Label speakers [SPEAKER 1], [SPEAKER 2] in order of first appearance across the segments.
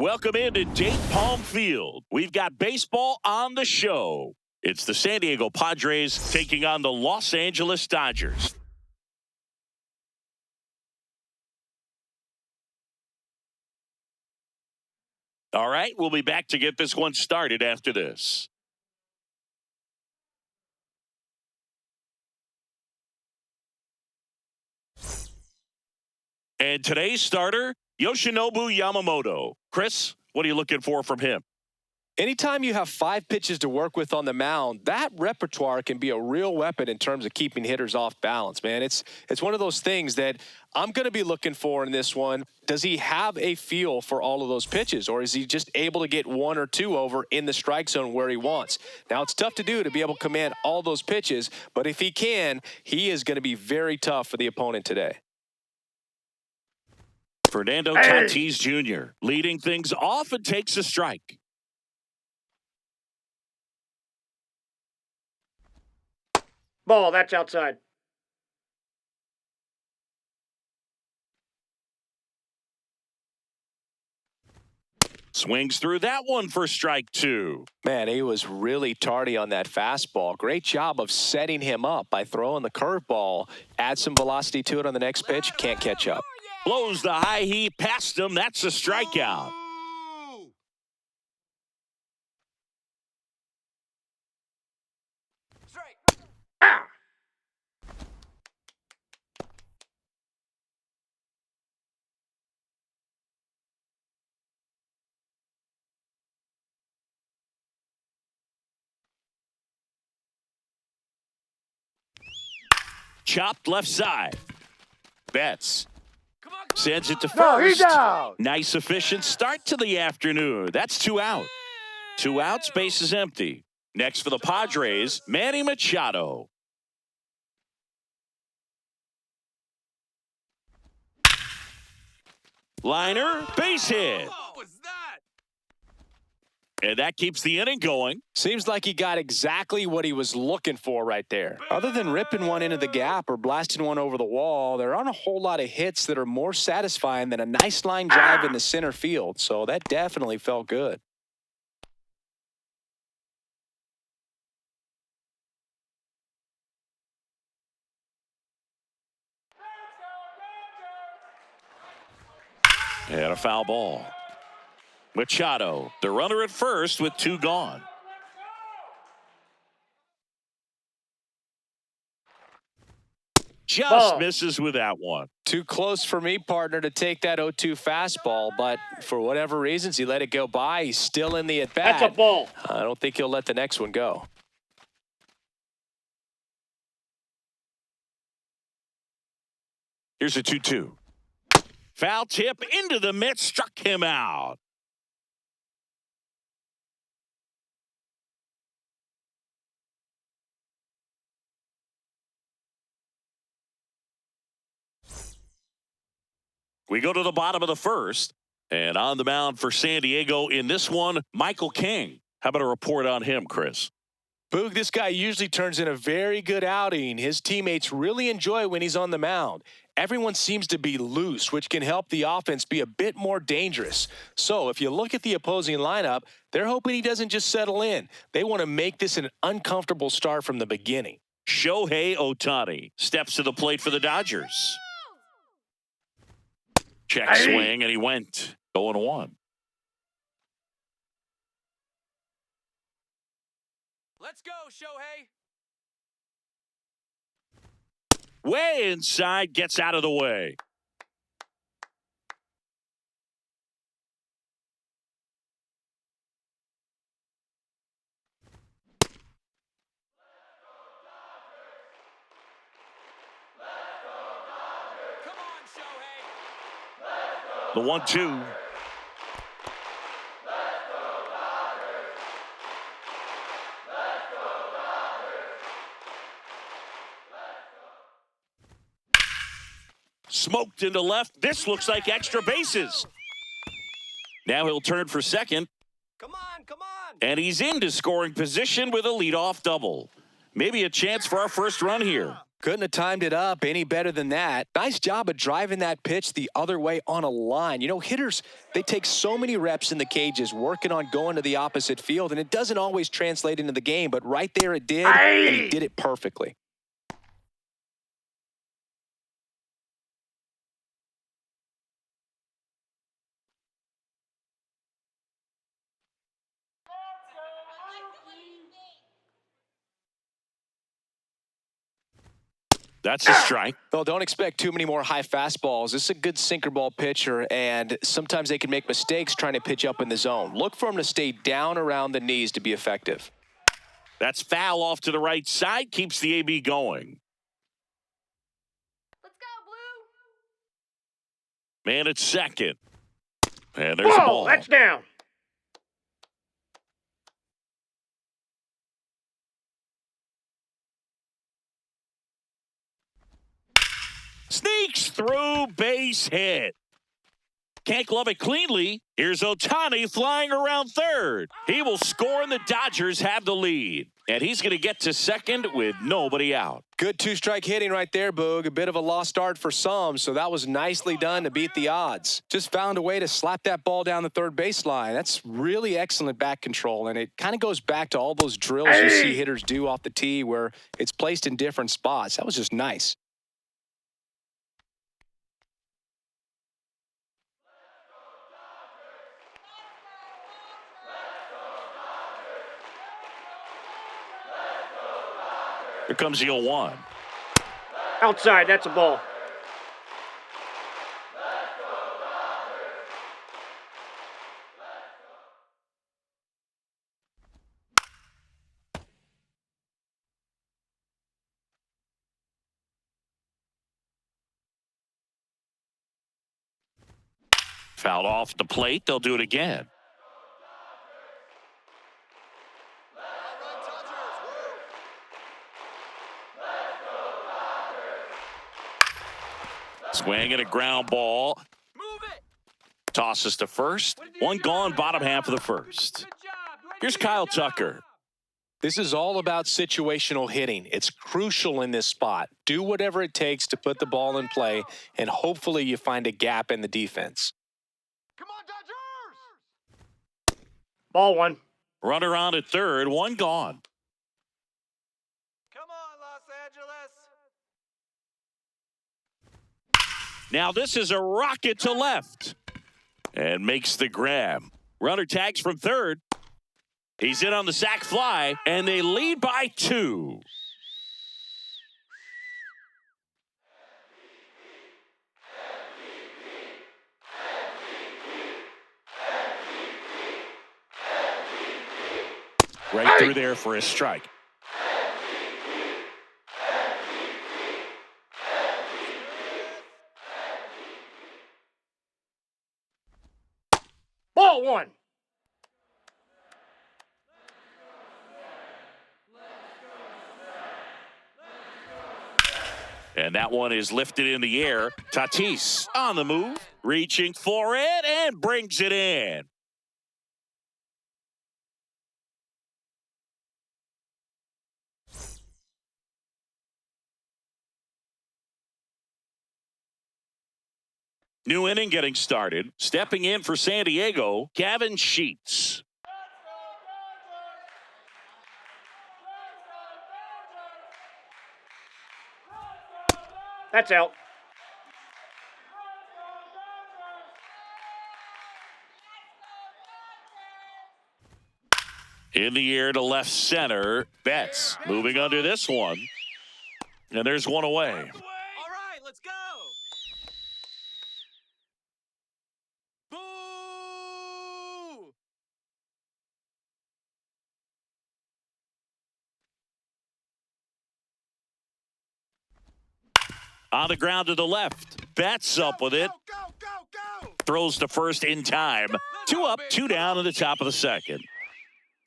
[SPEAKER 1] Welcome into Dayton Palm Field. We've got baseball on the show. It's the San Diego Padres taking on the Los Angeles Dodgers. All right, we'll be back to get this one started after this. And today's starter, Yoshinobu Yamamoto. Chris, what are you looking for from him?
[SPEAKER 2] Anytime you have 5 pitches to work with on the mound, that repertoire can be a real weapon in terms of keeping hitters off balance, man. It's one of those things that I'm going to be looking for in this one. Does he have a feel for all of those pitches, or is he just able to get 1 or 2 over in the strike zone where he wants? Now, it's tough to do to be able to command all those pitches, but if he can, he is going to be very tough for the opponent today.
[SPEAKER 1] Fernando Tatis Jr. leading things off and takes a strike.
[SPEAKER 3] Ball, that's outside.
[SPEAKER 1] Swings through that one for strike 2.
[SPEAKER 2] Man, he was really tardy on that fastball. Great job of setting him up by throwing the curveball. Add some velocity to it on the next pitch. Can't catch up.
[SPEAKER 1] Blows the high heat past him. That's a strikeout. Chopped left side. Betts sends it to first.
[SPEAKER 3] No, he's out.
[SPEAKER 1] Nice efficient start to the afternoon. That's 2 out. 2 outs, base is empty. Next for the Padres, Manny Machado. Liner, base hit. And that keeps the inning going.
[SPEAKER 2] Seems like he got exactly what he was looking for right there. Other than ripping one into the gap or blasting one over the wall, there aren't a whole lot of hits that are more satisfying than a nice line drive in the center field. So that definitely felt good.
[SPEAKER 1] And a foul ball. Machado, the runner at first with 2 gone. Just misses with that one.
[SPEAKER 2] Too close for me, partner, to take that 0-2 fastball, but for whatever reasons, he let it go by. He's still in the at-bat.
[SPEAKER 3] That's a ball.
[SPEAKER 2] I don't think he'll let the next one go.
[SPEAKER 1] Here's a 2-2. Foul tip into the mitt, struck him out. We go to the bottom of the first, and on the mound for San Diego in this one, Michael King. How about a report on him, Chris?
[SPEAKER 2] Boog, this guy usually turns in a very good outing. His teammates really enjoy when he's on the mound. Everyone seems to be loose, which can help the offense be a bit more dangerous. So if you look at the opposing lineup, they're hoping he doesn't just settle in. They want to make this an uncomfortable start from the beginning.
[SPEAKER 1] Shohei Ohtani steps to the plate for the Dodgers. Check swing, and he went 0-1.
[SPEAKER 2] Let's go, Shohei.
[SPEAKER 1] Way inside, gets out of the way.
[SPEAKER 2] Come on, Shohei.
[SPEAKER 1] The 1-2. Smoked into left. This looks like extra bases. Now he'll turn for second.
[SPEAKER 2] Come on, come on.
[SPEAKER 1] And he's into scoring position with a leadoff double. Maybe a chance for our first run here.
[SPEAKER 2] Couldn't have timed it up any better than that. Nice job of driving that pitch the other way on a line. You know, hitters, they take so many reps in the cages working on going to the opposite field, and it doesn't always translate into the game, but right there it did, and he did it perfectly.
[SPEAKER 1] That's a strike.
[SPEAKER 2] Well, don't expect too many more high fastballs. This is a good sinker ball pitcher, and sometimes they can make mistakes trying to pitch up in the zone. Look for him to stay down around the knees to be effective.
[SPEAKER 1] That's foul off to the right side. Keeps the AB going.
[SPEAKER 4] Let's go, Blue.
[SPEAKER 1] Man at second. And there's a ball.
[SPEAKER 3] That's down.
[SPEAKER 1] Sneaks through, base hit. Can't glove it cleanly. Here's Ohtani flying around third. He will score and the Dodgers have the lead. And he's going to get to second with nobody out.
[SPEAKER 2] Good two-strike hitting right there, Boog. A bit of a lost start for some, so that was nicely done to beat the odds. Just found a way to slap that ball down the third baseline. That's really excellent back control, and it kind of goes back to all those drills you see hitters do off the tee where it's placed in different spots. That was just nice.
[SPEAKER 1] Here comes the 0-1.
[SPEAKER 3] Outside, that's a ball.
[SPEAKER 1] Fouled off the plate. They'll do it again. Swing and a ground ball.
[SPEAKER 4] Move it.
[SPEAKER 1] Tosses to first. One gone, bottom half of the first. Here's Kyle Tucker.
[SPEAKER 2] This is all about situational hitting. It's crucial in this spot. Do whatever it takes to put the ball in play, and hopefully you find a gap in the defense.
[SPEAKER 4] Come on, Dodgers.
[SPEAKER 3] Ball one.
[SPEAKER 1] Runner on at third. One gone.
[SPEAKER 4] Come on, Los Angeles.
[SPEAKER 1] Now this is a rocket to left. And makes the grab. Runner tags from third. He's in on the sac fly, and they lead by 2. Right through there for a strike.
[SPEAKER 3] Ball one.
[SPEAKER 1] And that one is lifted in the air. Tatis on the move, reaching for it, and brings it in. New inning getting started. Stepping in for San Diego, Gavin Sheets.
[SPEAKER 3] That's out.
[SPEAKER 1] In the air to left center. Betts moving under this one. And there's one away.
[SPEAKER 4] All right, let's go. Boo!
[SPEAKER 1] On the ground to the left. Betts up with it.
[SPEAKER 4] Go.
[SPEAKER 1] Throws to first in time. 2 up, 2 down in the top of the second.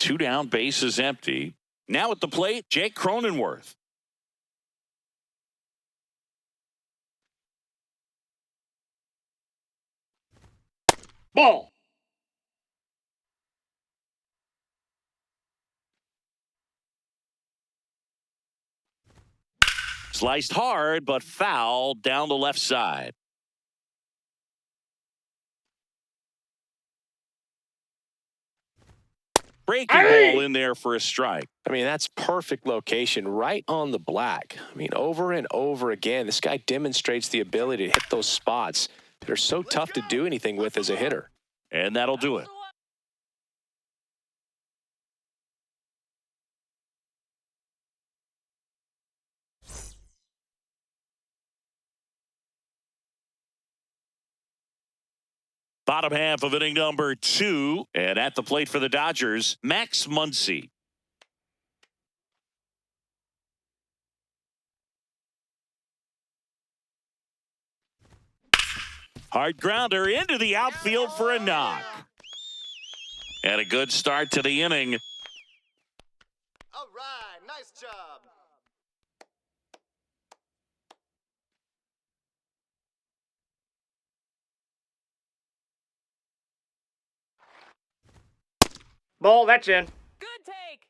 [SPEAKER 1] 2 down, base is empty. Now at the plate, Jake Cronenworth.
[SPEAKER 3] Ball.
[SPEAKER 1] Sliced hard, but foul down the left side. Breaking ball in there for a strike.
[SPEAKER 2] I mean, that's perfect location right on the black. I mean, over and over again, this guy demonstrates the ability to hit those spots that are so tough to do anything with as a hitter.
[SPEAKER 1] And that'll do it. Bottom half of inning number 2. And at the plate for the Dodgers, Max Muncy. Hard grounder into the outfield for a knock. And a good start to the inning.
[SPEAKER 4] All right, nice job.
[SPEAKER 3] Ball, that's in.
[SPEAKER 5] Good take.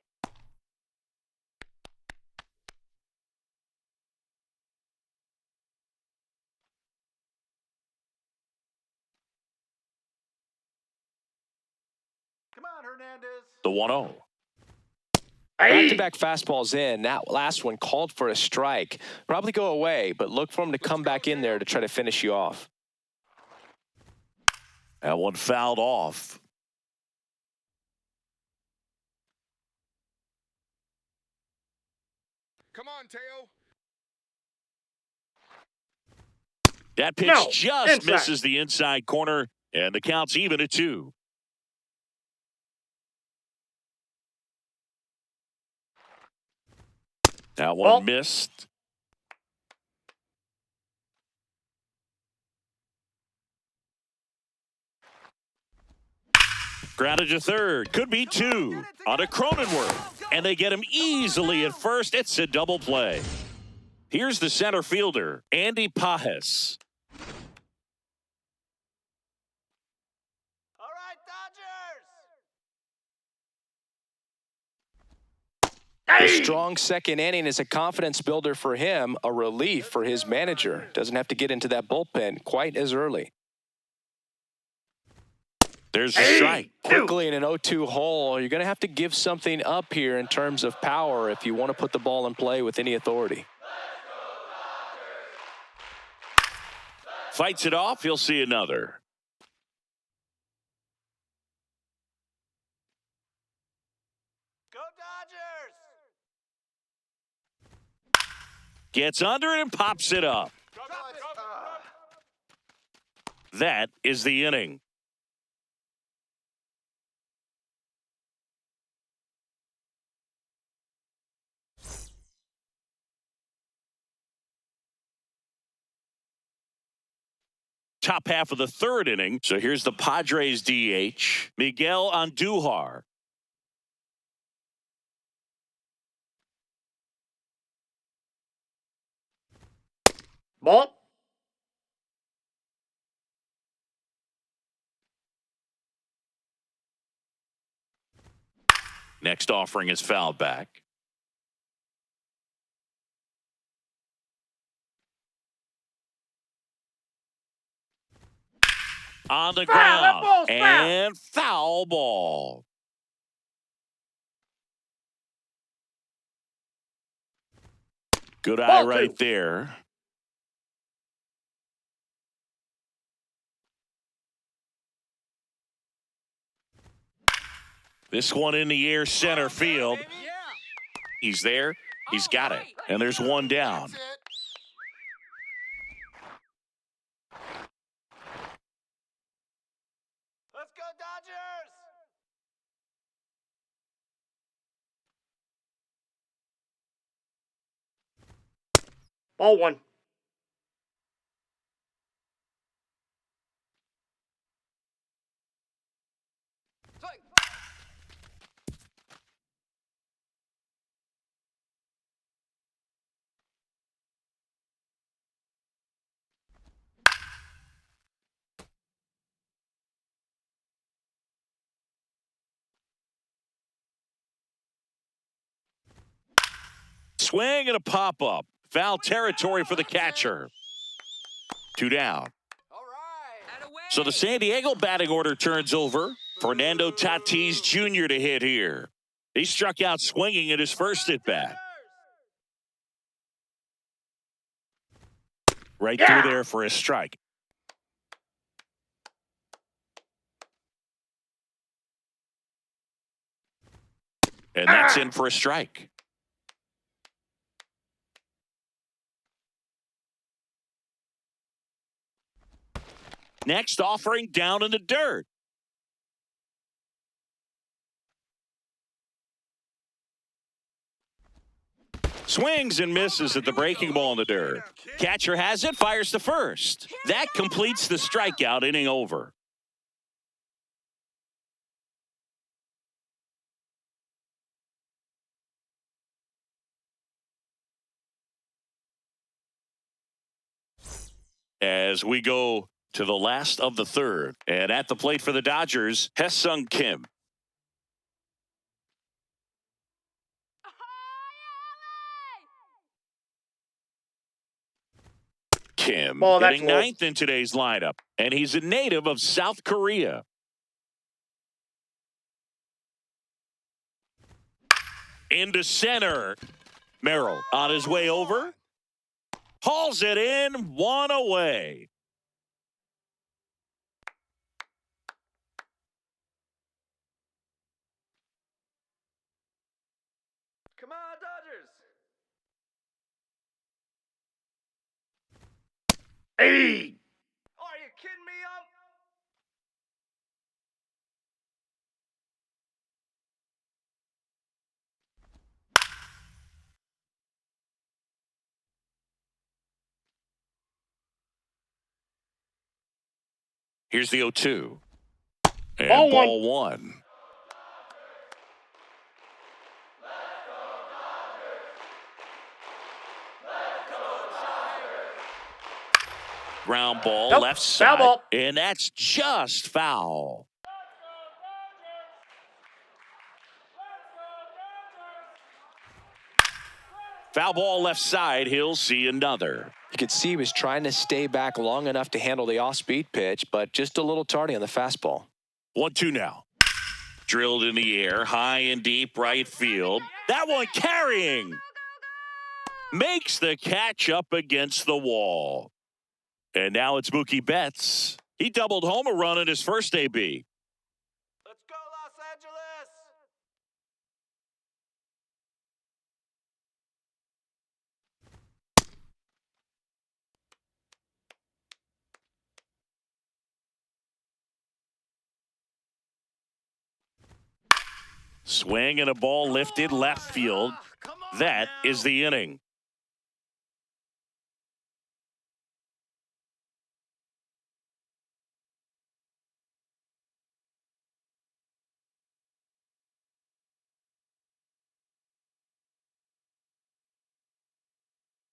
[SPEAKER 4] Come on, Hernandez.
[SPEAKER 1] The 1-0.
[SPEAKER 2] Back-to-back fastballs in. That last one called for a strike. Probably go away, but look for him to come back in there to try to finish you off.
[SPEAKER 1] That one fouled off.
[SPEAKER 4] Come on, Teo.
[SPEAKER 1] That pitch
[SPEAKER 3] No,
[SPEAKER 1] just
[SPEAKER 3] inside.
[SPEAKER 1] misses the inside corner, and the count's even at 2. That one
[SPEAKER 3] Ball.
[SPEAKER 1] missed. Grounded to third. Could be 2 on a Cronenworth. And they get him easily at first. It's a double play. Here's the center fielder, Andy Pajes.
[SPEAKER 4] All right, Dodgers.
[SPEAKER 2] A strong second inning is a confidence builder for him, a relief for his manager. Doesn't have to get into that bullpen quite as early.
[SPEAKER 1] There's a strike.
[SPEAKER 2] Quickly in an 0-2 hole, you're going to have to give something up here in terms of power if you want to put the ball in play with any authority.
[SPEAKER 1] Fights it off. He'll see another.
[SPEAKER 4] Go Dodgers.
[SPEAKER 1] Gets under it and pops it up. That is the inning. Top half of the third inning. So here's the Padres DH, Miguel Andujar.
[SPEAKER 3] Ball.
[SPEAKER 1] Next offering is fouled back. On the
[SPEAKER 3] Foul, that
[SPEAKER 1] ground.
[SPEAKER 3] ball's foul.
[SPEAKER 1] And foul ball. Good eye
[SPEAKER 3] Ball
[SPEAKER 1] right
[SPEAKER 3] 2.
[SPEAKER 1] there. This one in the air center field.
[SPEAKER 4] Yeah.
[SPEAKER 1] He's there. He's got it. And there's one down.
[SPEAKER 4] That's it. Let's go Dodgers.
[SPEAKER 3] Ball 1.
[SPEAKER 4] Swing.
[SPEAKER 1] Swing and a pop up. foul territory for the catcher. 2 down.
[SPEAKER 4] All right.
[SPEAKER 1] So the San Diego batting order turns over. Fernando Tatis Jr. to hit here. He struck out swinging at his first at bat. Right through there for a strike. And that's in for a strike. Next offering down in the dirt. Swings and misses at the breaking ball in the dirt. Catcher has it, fires to first. That completes the strikeout, inning over. As we go to the last of the third, and at the plate for the Dodgers, Hesung Kim. Kim hitting ninth in today's lineup, and he's a native of South Korea. Into center. Merrill on his way over. Hauls it in, 1 away.
[SPEAKER 4] Come on, Dodgers.
[SPEAKER 3] Hey!
[SPEAKER 4] Are you kidding me?
[SPEAKER 1] Here's the 0-2. And
[SPEAKER 3] Ball
[SPEAKER 1] ball one. Ground ball,
[SPEAKER 3] Nope,
[SPEAKER 1] left
[SPEAKER 3] foul
[SPEAKER 1] side.
[SPEAKER 3] ball.
[SPEAKER 1] And that's just foul. Foul ball left side. He'll see another.
[SPEAKER 2] You could see he was trying to stay back long enough to handle the off-speed pitch, but just a little tardy on the fastball.
[SPEAKER 1] 1-2 now. Drilled in the air, high and deep right field. That one carrying. Makes the catch up against the wall. And now it's Mookie Betts. He doubled home a run in his first AB.
[SPEAKER 4] Let's go, Los Angeles.
[SPEAKER 1] Swing and a ball lifted left field. That is the inning.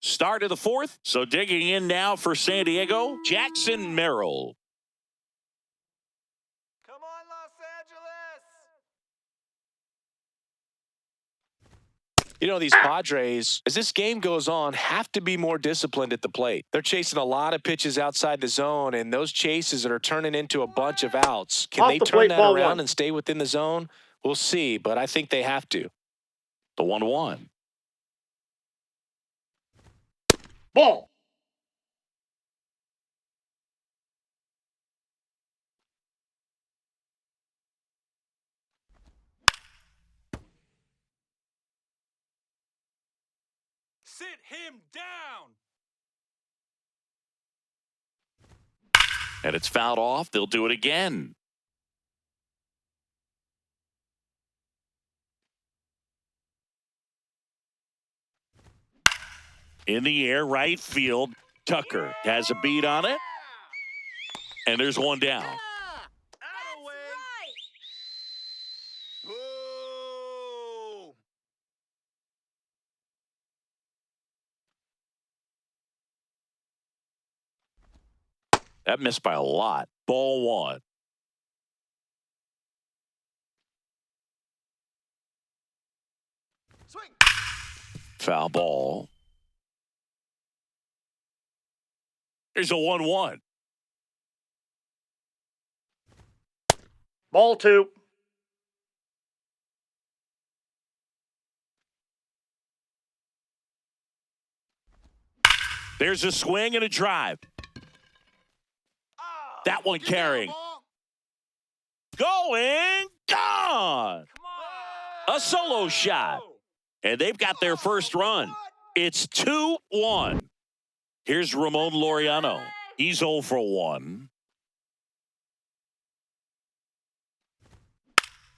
[SPEAKER 1] Start of the fourth. So digging in now for San Diego, Jackson Merrill.
[SPEAKER 4] Come on, Los Angeles.
[SPEAKER 2] You know, these Padres, as this game goes on, have to be more disciplined at the plate. They're chasing a lot of pitches outside the zone, and those chases that are turning into a bunch of outs. Can they turn that around and stay within the zone? We'll see, but I think they have to.
[SPEAKER 1] The 1-1.
[SPEAKER 3] Ball.
[SPEAKER 4] Sit him down.
[SPEAKER 1] And it's fouled off. They'll do it again. In the air, right field. Tucker has a beat on it. And there's one down.
[SPEAKER 4] Boo!
[SPEAKER 1] That missed by a lot. Ball one.
[SPEAKER 4] Swing.
[SPEAKER 1] Foul ball. Here's a 1-1.
[SPEAKER 3] Ball 2.
[SPEAKER 1] There's a swing and a drive. That one carrying. Going, gone. A solo shot. And they've got their first run. It's 2-1. Here's Ramon Laureano. He's 0 for 1.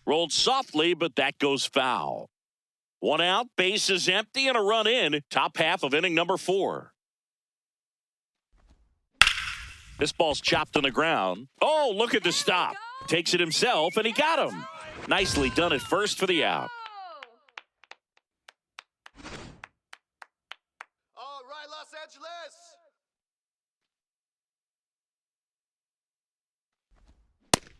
[SPEAKER 1] Rolled softly, but that goes foul. 1 out, base is empty, and a run in. Top half of inning number 4. This ball's chopped on the ground. Oh, look at the stop. Takes it himself, and he got him. Nicely done at first for the out.
[SPEAKER 4] All right, Los Angeles.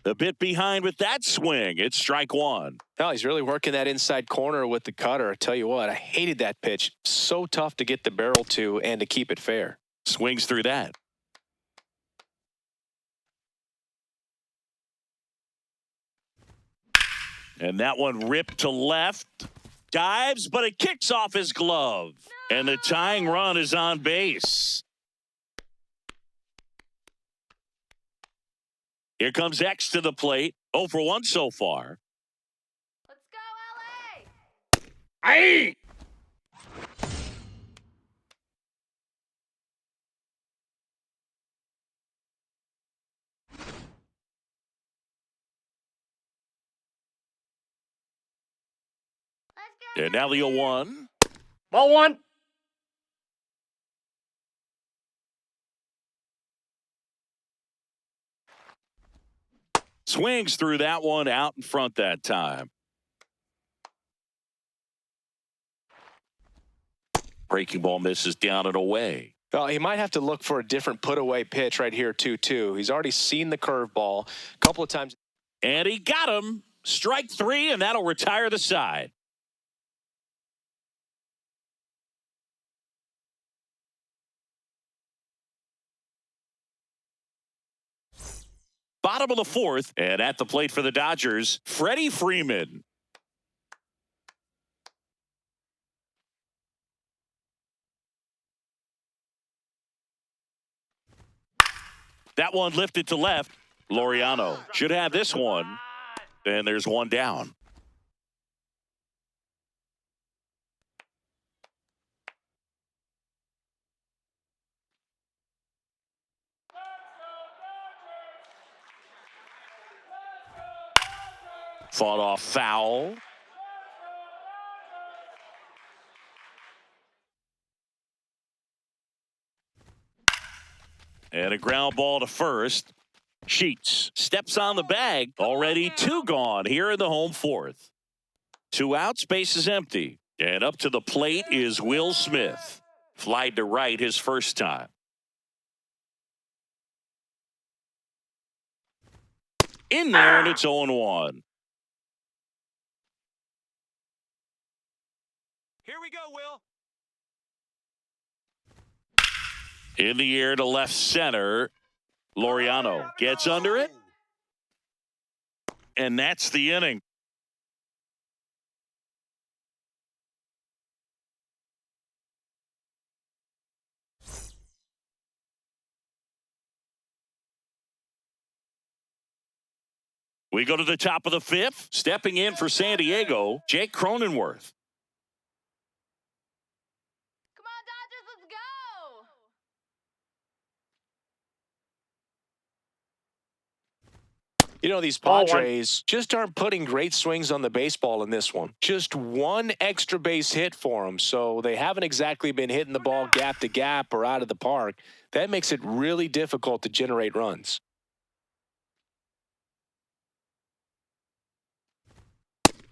[SPEAKER 1] A bit behind with that swing. It's strike 1.
[SPEAKER 2] Oh, he's really working that inside corner with the cutter. I tell you what, I hated that pitch. So tough to get the barrel to and to keep it fair.
[SPEAKER 1] Swings through that. And that one ripped to left. Dives, but it kicks off his glove. And the tying run is on base. Here comes X to the plate. 0 for 1 so far.
[SPEAKER 5] Let's go, LA!
[SPEAKER 3] Aye.
[SPEAKER 5] Let's go!
[SPEAKER 1] And now the 0-1.
[SPEAKER 3] Ball 1.
[SPEAKER 1] Swings through that one out in front that time. Breaking ball misses down and away.
[SPEAKER 2] Well, he might have to look for a different put-away pitch right here, 2-2. He's already seen the curveball a couple of times.
[SPEAKER 1] And he got him. Strike 3, and that'll retire the side. Bottom of the 4th, and at the plate for the Dodgers, Freddie Freeman. That one lifted to left. Laureano should have this one. And there's one down. Fought off foul. And a ground ball to first. Sheets steps on the bag. Already 2 gone here in the home 4th. 2 outs, base is empty. And up to the plate is Will Smith. Flied to right his first time. In there, and it's 0-1.
[SPEAKER 4] Here we go, Will.
[SPEAKER 1] In the air to left center. Laureano gets under it. And that's the inning. We go to the top of the 5th. Stepping in for San Diego, Jake Cronenworth.
[SPEAKER 5] Come on, Dodgers, let's go!
[SPEAKER 2] You know, these
[SPEAKER 3] Ball 1.
[SPEAKER 2] Padres just aren't putting great swings on the baseball in this one. Just 1 extra base hit for them, so they haven't exactly been hitting the ball gap to gap or out of the park. That makes it really difficult to generate runs.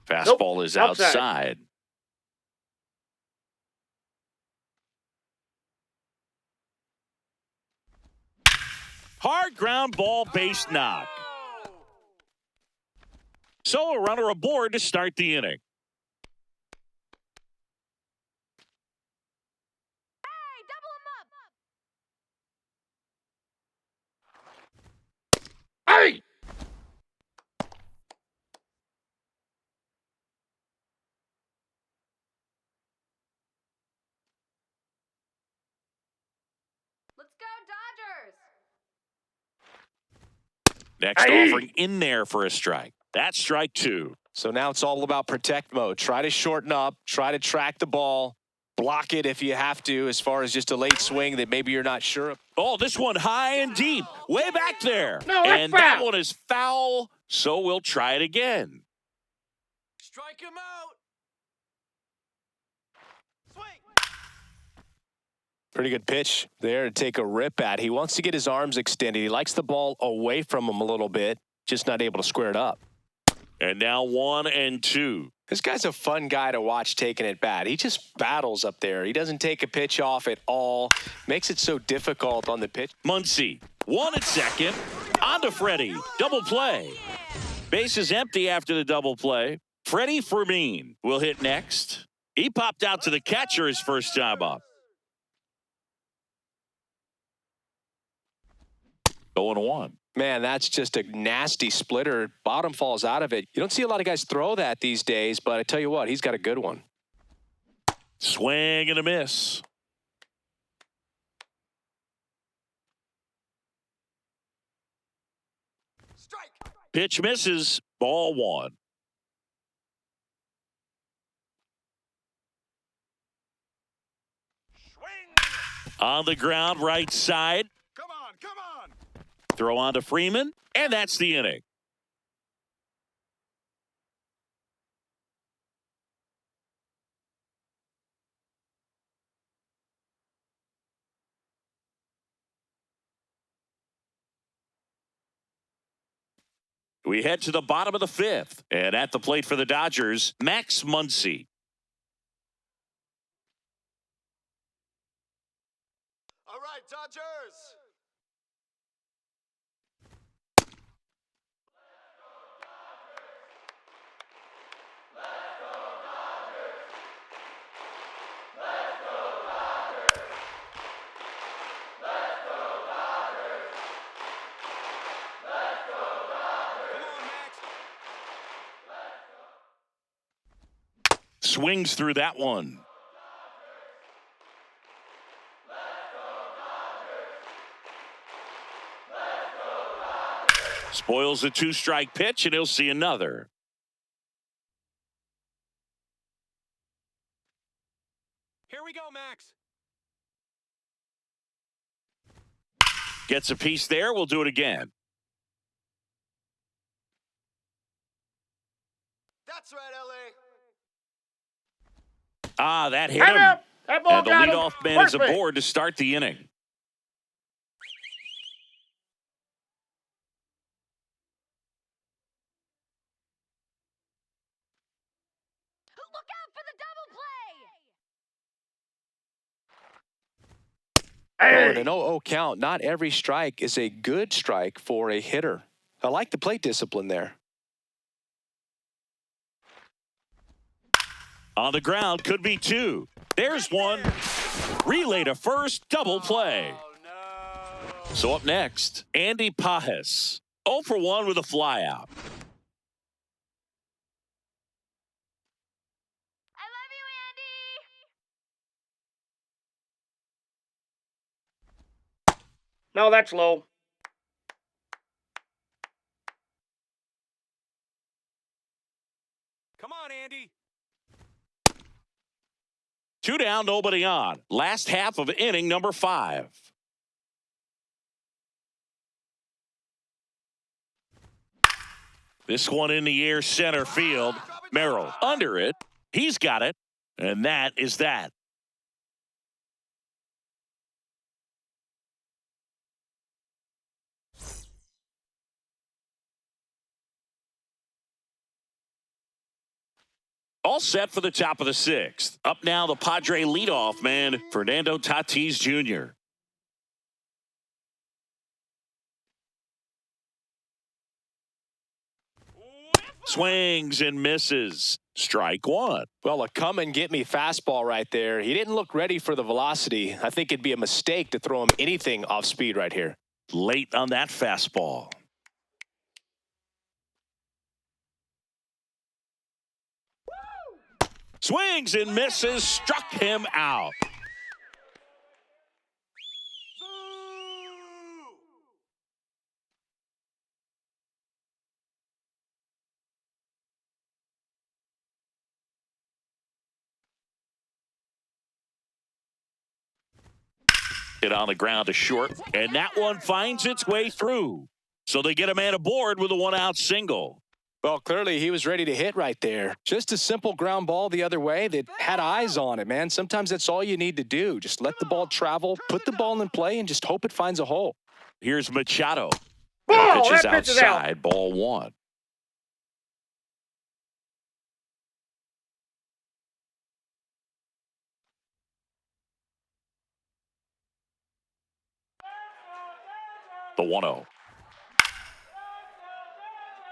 [SPEAKER 1] Fastball is outside. Hard ground ball, base knock. So a runner aboard to start the inning.
[SPEAKER 5] Hey, double him up! Let's go, Dodgers.
[SPEAKER 1] Next
[SPEAKER 3] Aye.
[SPEAKER 1] offering in there for a strike. That's strike two.
[SPEAKER 2] So now it's all about protect mode. Try to shorten up, try to track the ball, block it if you have to, as far as just a late swing that maybe you're not sure of.
[SPEAKER 1] Oh, this one high and deep, way back there.
[SPEAKER 3] No, that's
[SPEAKER 1] and that
[SPEAKER 3] foul.
[SPEAKER 1] one is foul, so we'll try it again.
[SPEAKER 4] Strike him out. Swing.
[SPEAKER 2] Pretty good pitch there to take a rip at. He wants to get his arms extended. He likes the ball away from him a little bit, just not able to square it up.
[SPEAKER 1] And now 1-2.
[SPEAKER 2] This guy's a fun guy to watch taking it bat. He just battles up there. He doesn't take a pitch off at all. Makes it so difficult on the pitch.
[SPEAKER 1] Muncy, one at second. On to Freddie. Double play. Base is empty after the double play. Freddie Fermin will hit next. He popped out to the catcher his first time up. 0-1.
[SPEAKER 2] Man, that's just a nasty splitter. Bottom falls out of it. You don't see a lot of guys throw that these days, but I tell you what, he's got a good one.
[SPEAKER 1] Swing and a miss.
[SPEAKER 4] Strike.
[SPEAKER 1] Pitch misses. Ball one.
[SPEAKER 4] Swing.
[SPEAKER 1] On the ground, right side.
[SPEAKER 4] Come on, come on.
[SPEAKER 1] Throw on to Freeman, and that's the inning. We head to the bottom of the fifth, and at the plate for the Dodgers, Max Muncy.
[SPEAKER 4] All right, Dodgers.
[SPEAKER 1] Swings through that one. Spoils the two-strike pitch, and he'll see another.
[SPEAKER 4] Here we go, Max.
[SPEAKER 1] Gets a piece there. We'll do it again.
[SPEAKER 4] That's right, LA.
[SPEAKER 1] Ah, that hit
[SPEAKER 3] Time
[SPEAKER 1] him.
[SPEAKER 3] out. That ball
[SPEAKER 1] And the
[SPEAKER 3] got him.
[SPEAKER 1] leadoff man is
[SPEAKER 3] Perfect.
[SPEAKER 1] aboard to start the inning.
[SPEAKER 5] Look out for the double play.
[SPEAKER 2] Oh, and
[SPEAKER 3] Hey.
[SPEAKER 2] an 0-0 count. Not every strike is a good strike for a hitter. I like the plate discipline there.
[SPEAKER 1] On the ground, could be two. There's one. Relay to first, double play.
[SPEAKER 4] Oh, no.
[SPEAKER 1] So up next, Andy Pajes. 0 for 1 with a flyout.
[SPEAKER 5] I love you, Andy.
[SPEAKER 3] No, that's low.
[SPEAKER 4] Come on, Andy.
[SPEAKER 1] 2 down, nobody on. Last half of inning number 5. This one in the air, center field. Merrill under it. He's got it. And that is that. All set for the top of the 6th. Up now, the Padre leadoff man, Fernando Tatis Jr. Swings and misses. Strike one.
[SPEAKER 2] Well, a come and get me fastball right there. He didn't look ready for the velocity. I think it'd be a mistake to throw him anything off speed right here.
[SPEAKER 1] Late on that fastball. Swings and misses. Struck him out. Hit on the ground to short, and that one finds its way through. So they get a man aboard with a one-out single.
[SPEAKER 2] Well, clearly he was ready to hit right there. Just a simple ground ball the other way that had eyes on it, man. Sometimes that's all you need to do. Just let the ball travel, put the ball in play, and just hope it finds a hole.
[SPEAKER 1] Here's Machado.
[SPEAKER 3] Ball!
[SPEAKER 1] Pitches
[SPEAKER 3] That pitch is out.
[SPEAKER 1] outside, ball one. The 1-0.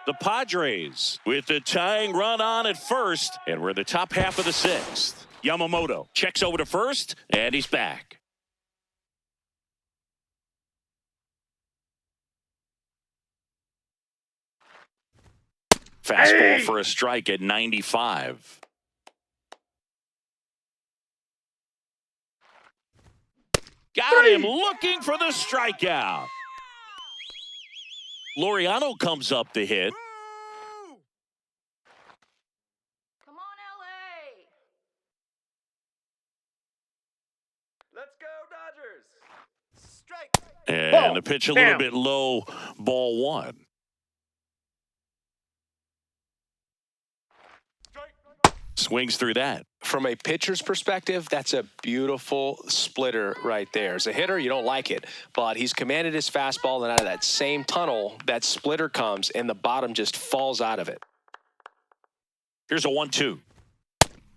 [SPEAKER 1] The Padres with the tying run on at first, and we're in the top half of the sixth. Yamamoto checks over to first, and he's back. Fastball for a strike at 95. Got him looking for the strikeout. Laureano comes up to hit.
[SPEAKER 5] Come on, LA.
[SPEAKER 4] Let's go, Dodgers. Strike.
[SPEAKER 1] And
[SPEAKER 3] Ball.
[SPEAKER 1] the pitch a little
[SPEAKER 3] Down.
[SPEAKER 1] bit low, ball one. Swings through that.
[SPEAKER 2] From a pitcher's perspective, that's a beautiful splitter right there. As a hitter, you don't like it, but he's commanded his fastball, and out of that same tunnel, that splitter comes, and the bottom just falls out of it.
[SPEAKER 1] Here's a 1-2.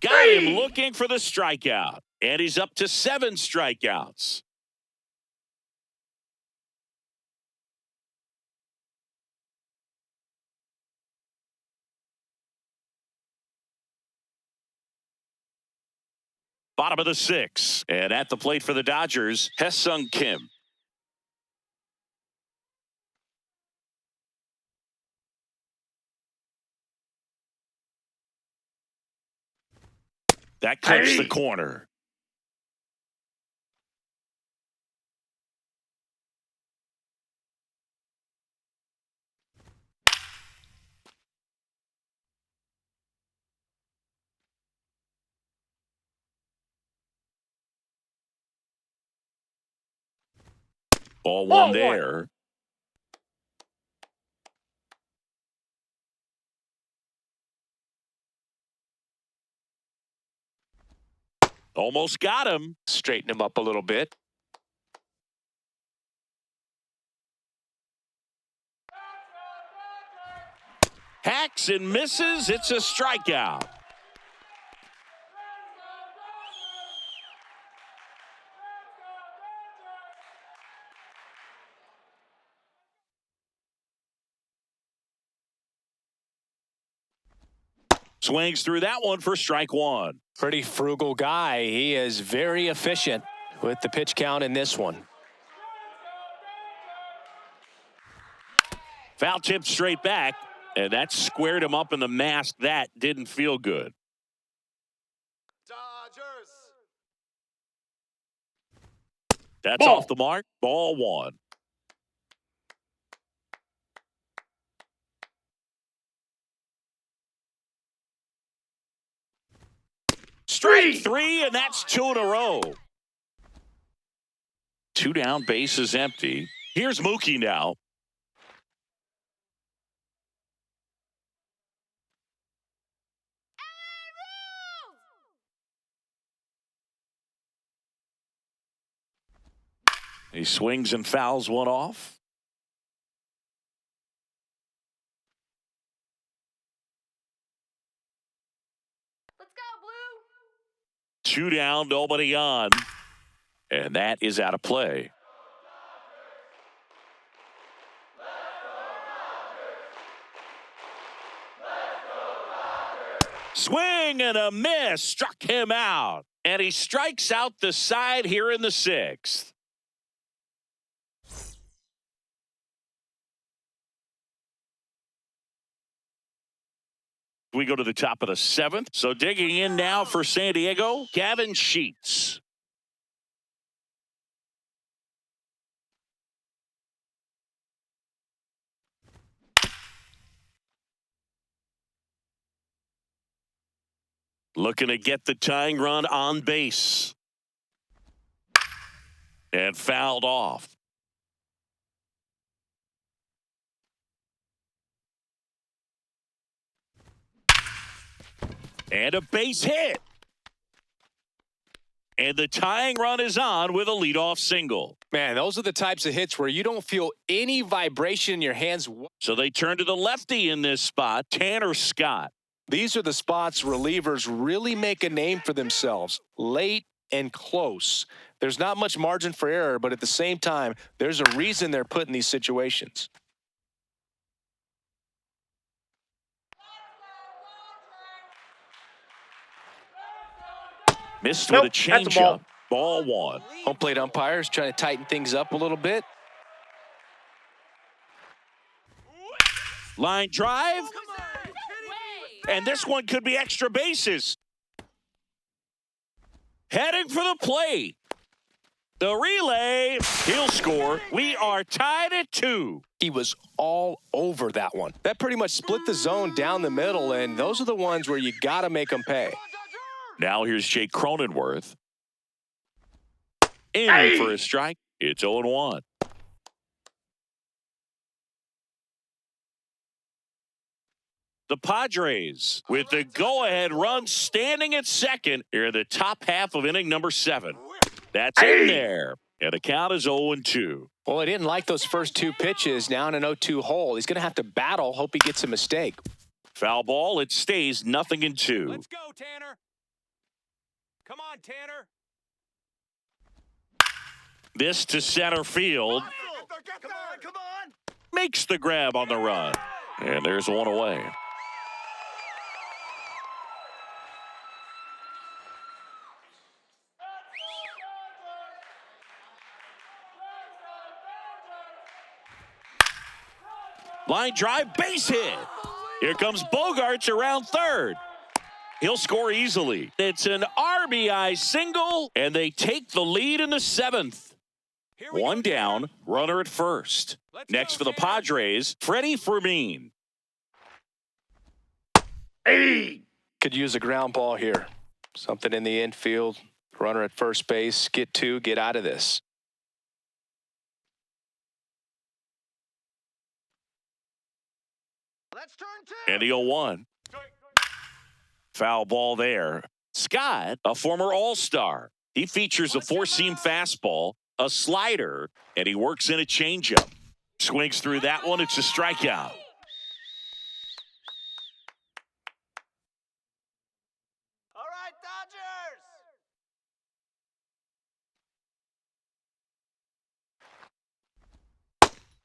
[SPEAKER 1] Got him looking for the strikeout, and he's up to 7 strikeouts. Bottom of the 6th, and at the plate for the Dodgers, Hesung Kim. That clips the corner. Ball one there. Almost got him.
[SPEAKER 2] Straighten him up a little bit.
[SPEAKER 1] Hacks and misses. It's a strikeout. Swings through that one for strike one.
[SPEAKER 2] Pretty frugal guy. He is very efficient with the pitch count in this one.
[SPEAKER 1] Foul tip straight back, and that squared him up in the mask. That didn't feel good.
[SPEAKER 4] Dodgers.
[SPEAKER 1] That's
[SPEAKER 3] Ball.
[SPEAKER 1] off the mark. Ball one. Strike three, and that's 2 in a row. 2 down, base is empty. Here's Mookie now. He swings and fouls one off.
[SPEAKER 5] Let's go, Blue.
[SPEAKER 1] 2 down, nobody on. And that is out of play. Swing and a miss. Struck him out. And he strikes out the side here in the 6th. We go to the top of the 7th. So digging in now for San Diego, Gavin Sheets. Looking to get the tying run on base. and fouled off. And a base hit. And the tying run is on with a leadoff single.
[SPEAKER 2] Man, those are the types of hits where you don't feel any vibration in your hands.
[SPEAKER 1] So they turn to the lefty in this spot, Tanner Scott.
[SPEAKER 2] These are the spots relievers really make a name for themselves, late and close. There's not much margin for error, but at the same time, there's a reason they're put in these situations.
[SPEAKER 1] Missed
[SPEAKER 3] Nope,
[SPEAKER 1] with a
[SPEAKER 3] that's a ball.
[SPEAKER 1] changeup. Ball one.
[SPEAKER 2] Home plate umpires trying to tighten things up a little bit.
[SPEAKER 1] Line drive. And this one could be extra bases. Heading for the plate. The relay. He'll score. We are tied at 2.
[SPEAKER 2] He was all over that one. That pretty much split the zone down the middle, and those are the ones where you got to make them pay.
[SPEAKER 1] Now here's Jake Cronenworth. In for a strike. It's 0-1. The Padres with the go-ahead run standing at second here in the top half of inning number 7. That's in there. And the count is 0-2.
[SPEAKER 2] Well, he didn't like those first 2 pitches. Now in an 0-2 hole. He's going to have to battle. Hope he gets a mistake.
[SPEAKER 1] Foul ball. It stays 0-2.
[SPEAKER 2] Let's go, Tanner. Come on, Tanner.
[SPEAKER 1] This to center field.
[SPEAKER 4] Come on, come on.
[SPEAKER 1] Makes the grab on the run. And there's one away. Line drive, base hit. Here comes Bogarts around third. He'll score easily. It's an RBI single, and they take the lead in the 7th. One down, runner at first. Next for the Padres, Freddie Fermin.
[SPEAKER 2] Could use a ground ball here. Something in the infield. Runner at first base. Get 2, get out of this.
[SPEAKER 4] Let's turn 2.
[SPEAKER 1] And the 0-1. Foul ball there. Scott, a former All-Star. He features a 4-seam fastball, a slider, and he works in a changeup. Swings through that one. It's a strikeout.
[SPEAKER 4] All right, Dodgers.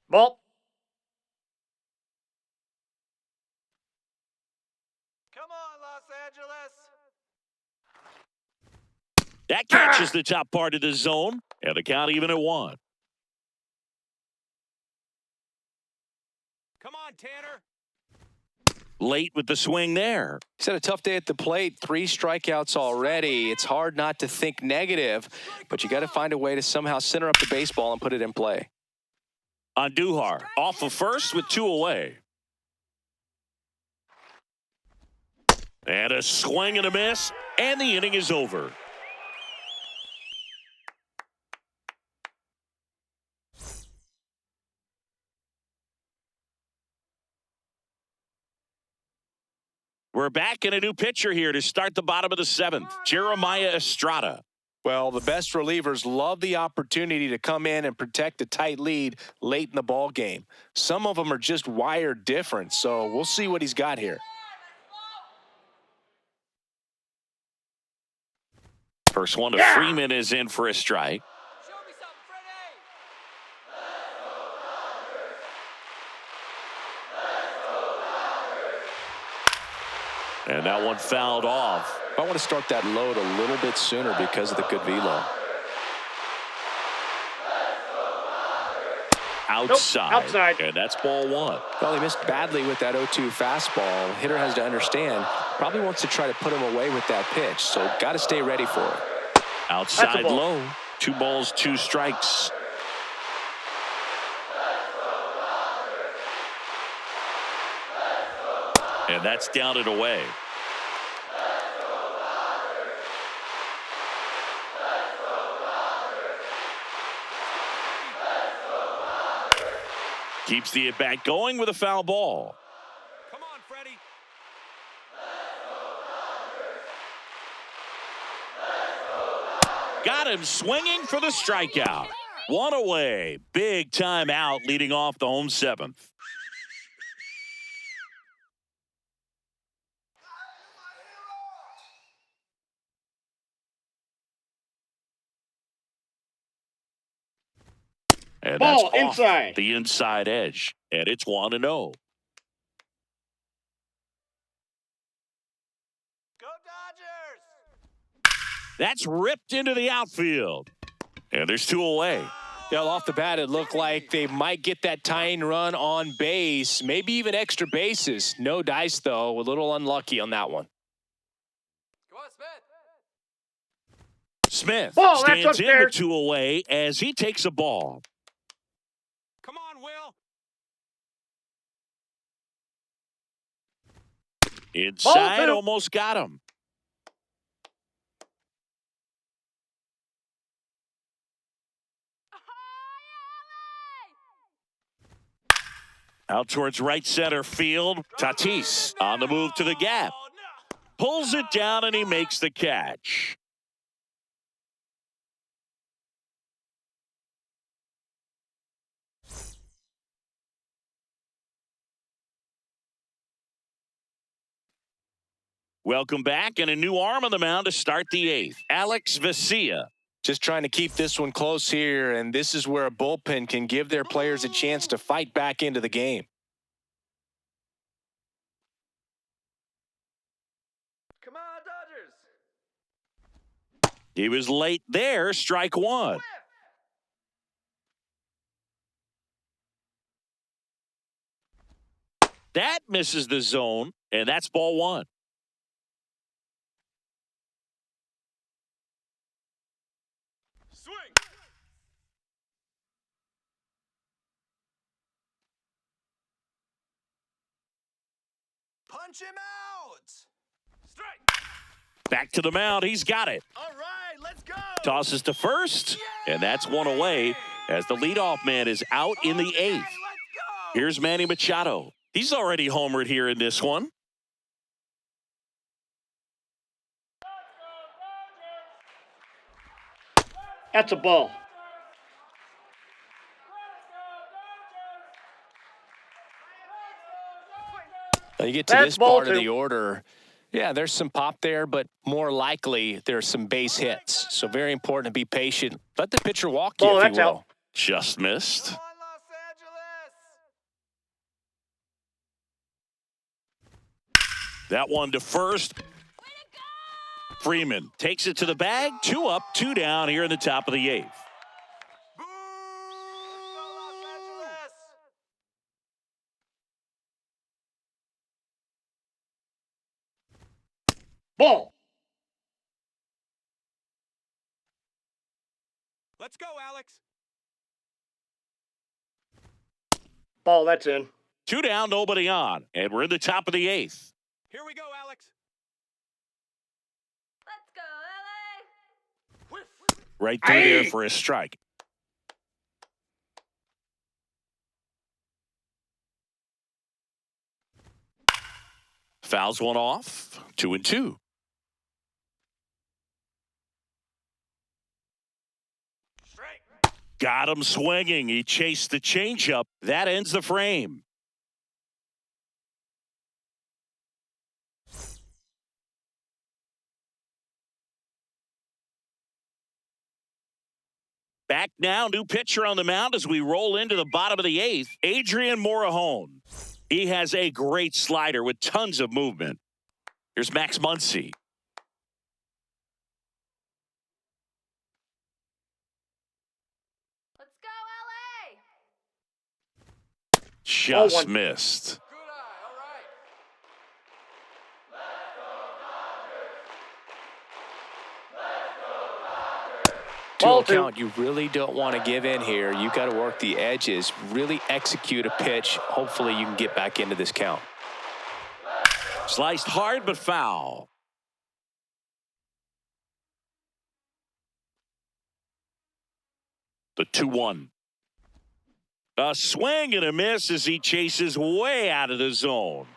[SPEAKER 3] Ball.
[SPEAKER 4] Come on, Los Angeles.
[SPEAKER 1] That catches the top part of the zone, and the count even at 1.
[SPEAKER 2] Come on, Tanner.
[SPEAKER 1] Late with the swing there.
[SPEAKER 2] He's had a tough day at the plate. 3 strikeouts already. It's hard not to think negative, but you got to find a way to somehow center up the baseball and put it in play.
[SPEAKER 1] Andujar off of first with 2 away. And a swing and a miss, and the inning is over. We're back in a new pitcher here to start the bottom of the 7th, Jeremiah Estrada.
[SPEAKER 2] Well, the best relievers love the opportunity to come in and protect a tight lead late in the ball game. Some of them are just wired different, so we'll see what he's got here.
[SPEAKER 1] First one to Freeman is in for a strike.
[SPEAKER 4] Show me something, Freddie.
[SPEAKER 1] And that one fouled off.
[SPEAKER 2] I want to start that load a little bit sooner because of the good velo.
[SPEAKER 1] Outside.
[SPEAKER 3] Nope, outside.
[SPEAKER 1] And that's ball 1.
[SPEAKER 2] Well, he missed badly with that 0-2 fastball. Hitter has to understand, probably wants to try to put him away with that pitch, so got to stay ready for it.
[SPEAKER 1] Outside
[SPEAKER 3] ball.
[SPEAKER 1] low. 2 balls, 2 strikes. And that's down and away. Keeps the at-bat going with a foul ball.
[SPEAKER 3] Come on, Freddie.
[SPEAKER 1] Got him swinging for the strikeout. One away. Big time out leading off the home seventh. And that's
[SPEAKER 3] Ball
[SPEAKER 1] off
[SPEAKER 3] inside.
[SPEAKER 1] the inside edge. And it's 1-0.
[SPEAKER 4] Go Dodgers!
[SPEAKER 1] That's ripped into the outfield. And there's 2 away.
[SPEAKER 2] Yeah, off the bat, it looked like they might get that tying run on base, maybe even extra bases. No dice, though. A little unlucky on that one.
[SPEAKER 4] Come on, Smith.
[SPEAKER 1] Smith
[SPEAKER 3] Ball, that's
[SPEAKER 1] stands in
[SPEAKER 3] upstairs.
[SPEAKER 1] with 2 away as he takes a ball.
[SPEAKER 3] Come on, Will.
[SPEAKER 1] Inside,
[SPEAKER 3] Ball 2.
[SPEAKER 1] almost got him. Out towards right center field. Tatis on the move to the gap.
[SPEAKER 4] Oh, no.
[SPEAKER 1] Pulls it down and he makes the catch. Welcome back, and a new arm on the mound to start the 8th. Alex Vesia.
[SPEAKER 2] Just trying to keep this one close here, and this is where a bullpen can give their players a chance to fight back into the game.
[SPEAKER 4] Come on, Dodgers!
[SPEAKER 1] He was late there, strike 1. That misses the zone, and that's ball 1.
[SPEAKER 4] Swing! Punch him out! Strike!
[SPEAKER 1] Back to the mound, he's got it.
[SPEAKER 4] All right, let's go!
[SPEAKER 1] Tosses to first, and that's 1 away as the leadoff man is out in the 8th.
[SPEAKER 4] Let's go!
[SPEAKER 1] Here's Manny Machado. He's already homered here in this one.
[SPEAKER 3] That's a ball.
[SPEAKER 2] Now you get to
[SPEAKER 3] That's
[SPEAKER 2] this
[SPEAKER 3] ball
[SPEAKER 2] part of
[SPEAKER 3] 2.
[SPEAKER 2] the order. Yeah, there's some pop there, but more likely there's some base hits. So very important to be patient. Let the pitcher walk you,
[SPEAKER 3] Ball,
[SPEAKER 2] if
[SPEAKER 3] that's
[SPEAKER 2] you will.
[SPEAKER 3] out.
[SPEAKER 1] Just missed.
[SPEAKER 4] Come on, Los Angeles!
[SPEAKER 1] That one to first. Freeman takes it to the bag. 2 up, 2 down here in the top of the 8th.
[SPEAKER 4] Boo! Go Los Angeles!
[SPEAKER 3] Ball.
[SPEAKER 4] Let's go, Alex!
[SPEAKER 3] Ball, that's in.
[SPEAKER 1] 2 down, nobody on. And we're in the top of the 8th.
[SPEAKER 3] Here we go, Alex.
[SPEAKER 5] Let's go, LA!
[SPEAKER 4] Whiff!
[SPEAKER 1] Right through there
[SPEAKER 3] Aye.
[SPEAKER 1] for a strike. Fouls one off. 2-2.
[SPEAKER 4] Strike!
[SPEAKER 1] Got him swinging. He chased the changeup. That ends the frame. Back now, new pitcher on the mound as we roll into the bottom of the 8th. Adrian Morejon. He has a great slider with tons of movement. Here's Max Muncy.
[SPEAKER 5] Let's go, LA!
[SPEAKER 1] Just
[SPEAKER 3] one.
[SPEAKER 1] missed.
[SPEAKER 4] Good eye, all right.
[SPEAKER 3] Ball
[SPEAKER 2] 2-0
[SPEAKER 3] 2.
[SPEAKER 2] count, you really don't want to give in here. You got to work the edges, really execute a pitch. Hopefully you can get back into this count.
[SPEAKER 1] Sliced hard but foul. The 2-1. A swing and a miss as he chases way out of the zone.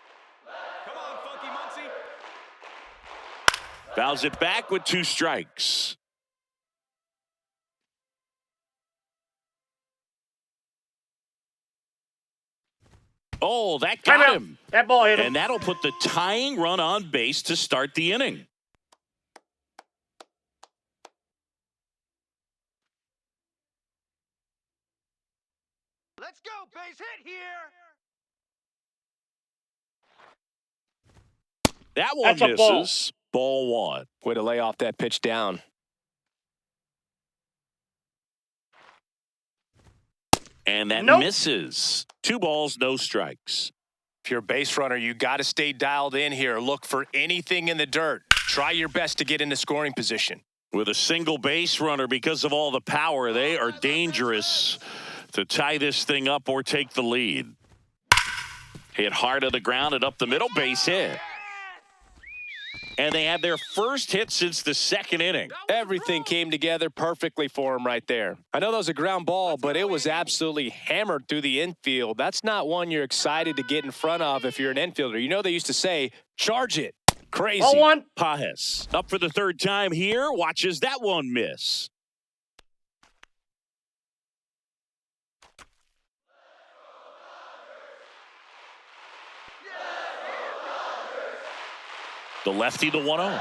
[SPEAKER 4] Come on, Funky Muncie.
[SPEAKER 1] Fouls it back with 2 strikes. Oh, that got
[SPEAKER 3] Timeout.
[SPEAKER 1] him.
[SPEAKER 3] That ball hit him.
[SPEAKER 1] And that'll put the tying run on base to start the inning.
[SPEAKER 4] Let's go, base hit here.
[SPEAKER 1] That one
[SPEAKER 3] That's a ball.
[SPEAKER 1] misses. Ball 1.
[SPEAKER 2] Way to lay off that pitch down.
[SPEAKER 1] And that
[SPEAKER 3] Nope.
[SPEAKER 1] misses. 2 balls, no strikes.
[SPEAKER 2] If you're a base runner, you got to stay dialed in here. Look for anything in the dirt. Try your best to get into scoring position.
[SPEAKER 1] With a single base runner, because of all the power, they are dangerous to tie this thing up or take the lead. Hit hard on the ground and up the middle, base hit. And they had their first hit since the 2nd inning.
[SPEAKER 2] Everything came together perfectly for him right there. I know that was a ground ball, but it was absolutely hammered through the infield. That's not one you're excited to get in front of if you're an infielder. You know they used to say, charge it. Crazy.
[SPEAKER 3] Ball 1.
[SPEAKER 1] Pajes up for the 3rd time here. Watches that one miss. The lefty, the 1-0.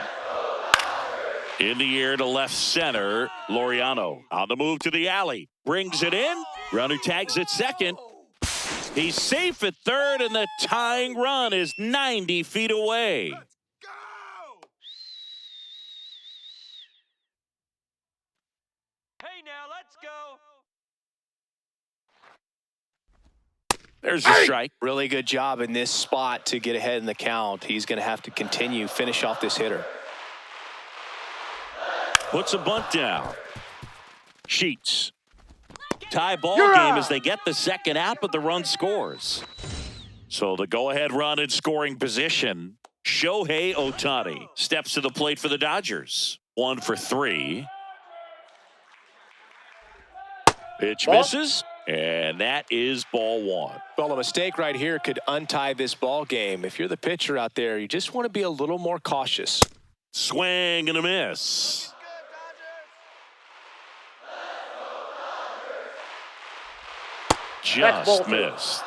[SPEAKER 1] In the air to left center, Laureano on the move to the alley. Brings it in. Runner tags at second. He's safe at third, and the tying run is 90 feet away.
[SPEAKER 4] Go! Hey, now, let's go.
[SPEAKER 1] There's a strike.
[SPEAKER 2] Really good job in this spot to get ahead in the count. He's going to have to finish off this hitter.
[SPEAKER 1] Puts a bunt down. Sheets. Tie ball
[SPEAKER 3] You're
[SPEAKER 1] game
[SPEAKER 3] out.
[SPEAKER 1] as they get the 2nd out, but the run scores. So the go-ahead run in scoring position. Shohei Ohtani steps to the plate for the Dodgers. 1 for 3. Pitch
[SPEAKER 3] Ball.
[SPEAKER 1] misses, and that is ball 1.
[SPEAKER 2] Well, a mistake right here could untie this ball game. If you're the pitcher out there, you just want to be a little more cautious.
[SPEAKER 1] Swing and a miss.
[SPEAKER 3] That's ball
[SPEAKER 1] Just
[SPEAKER 3] 2.
[SPEAKER 1] missed.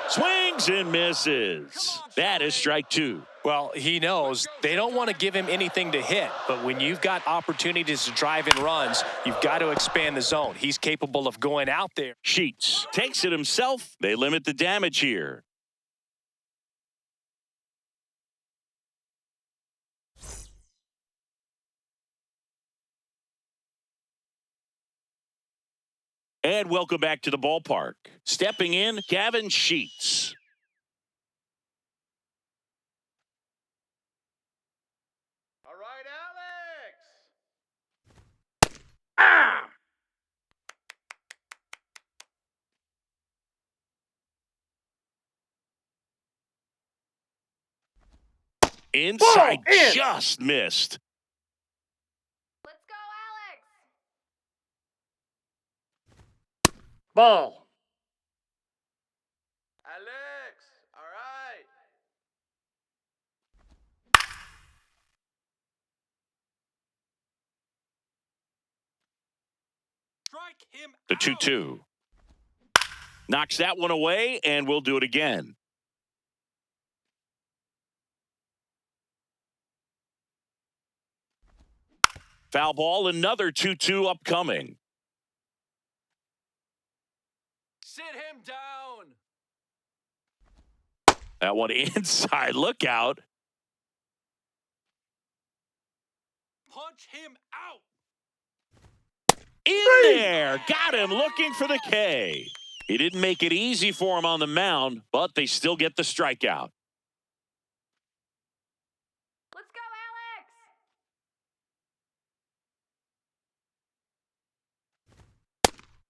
[SPEAKER 1] Swings and misses. That is strike 2.
[SPEAKER 2] Well, he knows they don't want to give him anything to hit, but when you've got opportunities to drive in runs, you've got to expand the zone. He's capable of going out there.
[SPEAKER 1] Sheets takes it himself. They limit the damage here. And welcome back to the ballpark. Stepping in, Gavin Sheets.
[SPEAKER 4] All right, Alex.
[SPEAKER 3] Ah!
[SPEAKER 1] Inside,
[SPEAKER 3] Ball in.
[SPEAKER 1] just missed.
[SPEAKER 5] Let's go, Alex.
[SPEAKER 3] Ball.
[SPEAKER 4] Alex. All right. Strike him
[SPEAKER 1] The
[SPEAKER 4] out.
[SPEAKER 1] 2-2. Knocks that one away, and we'll do it again. Foul ball, another 2-2 upcoming.
[SPEAKER 4] Sit him down.
[SPEAKER 1] That one inside, look out.
[SPEAKER 4] Punch him out.
[SPEAKER 1] In there, got him looking for the K. He didn't make it easy for him on the mound, but they still get the strikeout.
[SPEAKER 5] Let's go, Alex.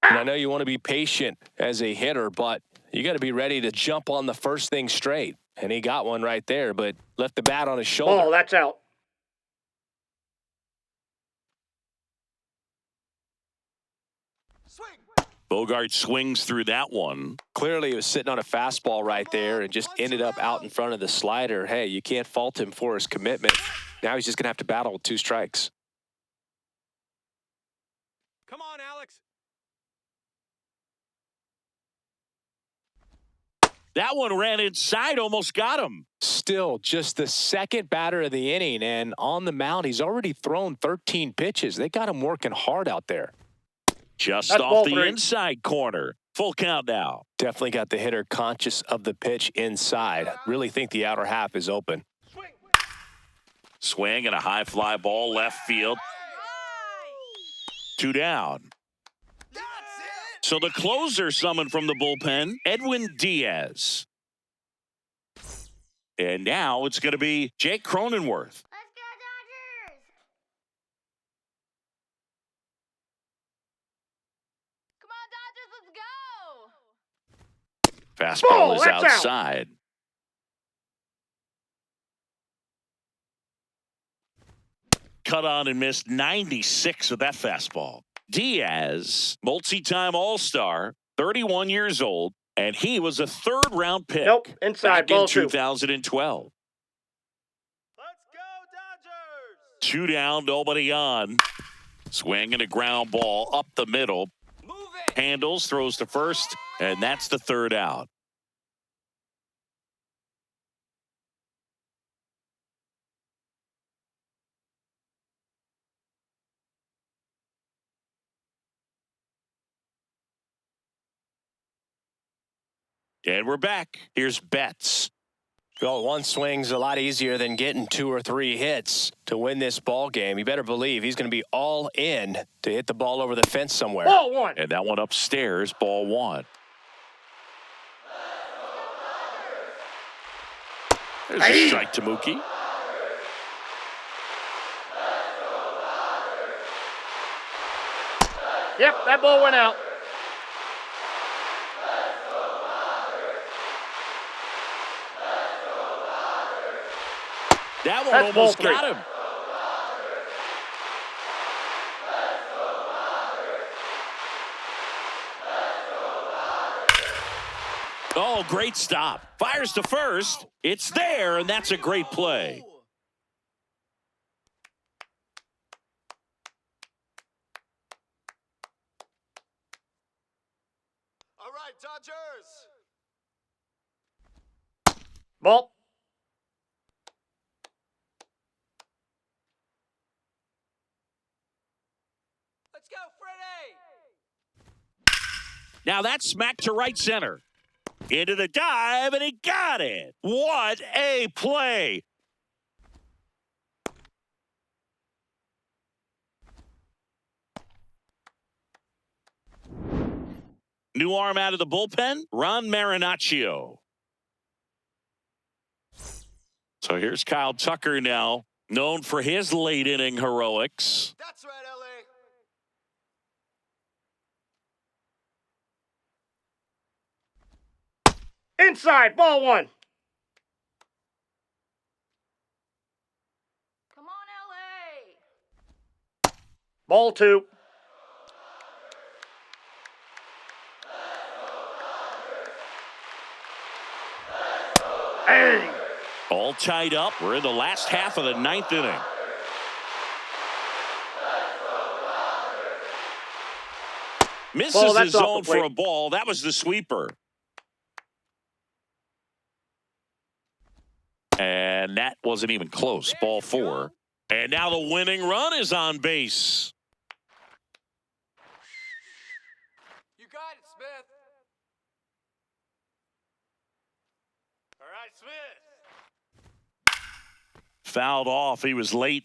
[SPEAKER 2] And I know you want to be patient as a hitter, but you got to be ready to jump on the first thing straight. And he got one right there, but left the bat on his shoulder.
[SPEAKER 3] Ball. That's out.
[SPEAKER 1] Bogart swings through that one.
[SPEAKER 2] Clearly, he was sitting on a fastball right there and just ended up out in front of the slider. Hey, you can't fault him for his commitment. Now he's just going to have to battle with 2 strikes.
[SPEAKER 3] Come on, Alex.
[SPEAKER 1] That one ran inside, almost got him.
[SPEAKER 2] Still just the second batter of the inning, and on the mound, he's already thrown 13 pitches. They got him working hard out there.
[SPEAKER 1] Just
[SPEAKER 3] That's
[SPEAKER 1] off
[SPEAKER 3] ball
[SPEAKER 1] the
[SPEAKER 3] 3.
[SPEAKER 1] inside corner. Full count now.
[SPEAKER 2] Definitely got the hitter conscious of the pitch inside. Really think the outer half is open.
[SPEAKER 1] Swing and a high fly ball left field. 2 down. So the closer summoned from the bullpen, Edwin Diaz. And now it's going to be Jake Cronenworth.
[SPEAKER 5] Let's go, Dodgers! Come on, Dodgers, let's go!
[SPEAKER 1] Fastball
[SPEAKER 3] Ball,
[SPEAKER 1] is
[SPEAKER 3] that's out.
[SPEAKER 1] outside. Cut on and missed 96 with that fastball. Diaz, multi-time All-Star, 31 years old, and he was a 3rd-round pick.
[SPEAKER 3] Nope, inside,
[SPEAKER 1] back in
[SPEAKER 3] ball 2.
[SPEAKER 1] 2012.
[SPEAKER 3] Let's go, Dodgers.
[SPEAKER 1] 2 down, nobody on. Swing and a ground ball up the middle.
[SPEAKER 3] Move it.
[SPEAKER 1] Handles, throws to first, and that's the 3rd out. And we're back. Here's Betts.
[SPEAKER 2] Well, 1 swing's a lot easier than getting 2 or 3 hits to win this ball game. You better believe he's going to be all in to hit the ball over the fence somewhere.
[SPEAKER 3] Ball 1.
[SPEAKER 1] And that one upstairs, ball 1. There's a strike to Mookie.
[SPEAKER 3] Yep, that ball went out.
[SPEAKER 1] That one
[SPEAKER 3] That's ball
[SPEAKER 1] almost
[SPEAKER 3] 3.
[SPEAKER 1] got him. Oh, great stop. Fires to first. It's there, and that's a great play.
[SPEAKER 4] All right, Dodgers.
[SPEAKER 3] Ball.
[SPEAKER 4] Let's go, Freddie.
[SPEAKER 1] Now that's smacked to right center. Into the dive, and he got it. What a play. New arm out of the bullpen, Ron Marinaccio. So here's Kyle Tucker now, known for his late inning heroics.
[SPEAKER 4] That's right, LA.
[SPEAKER 3] Inside, ball 1.
[SPEAKER 5] Come on, LA!
[SPEAKER 3] Ball 2. Hey.
[SPEAKER 1] All tied up. We're in the last half of the 9th inning. Misses
[SPEAKER 3] Ball,
[SPEAKER 1] the
[SPEAKER 3] that's off
[SPEAKER 1] zone
[SPEAKER 3] the
[SPEAKER 1] for
[SPEAKER 3] plate.
[SPEAKER 1] a ball. That was the sweeper. And that wasn't even close. Ball 4. And now the winning run is on base.
[SPEAKER 4] You got it, Smith. All right, Smith.
[SPEAKER 1] Fouled off. He was late.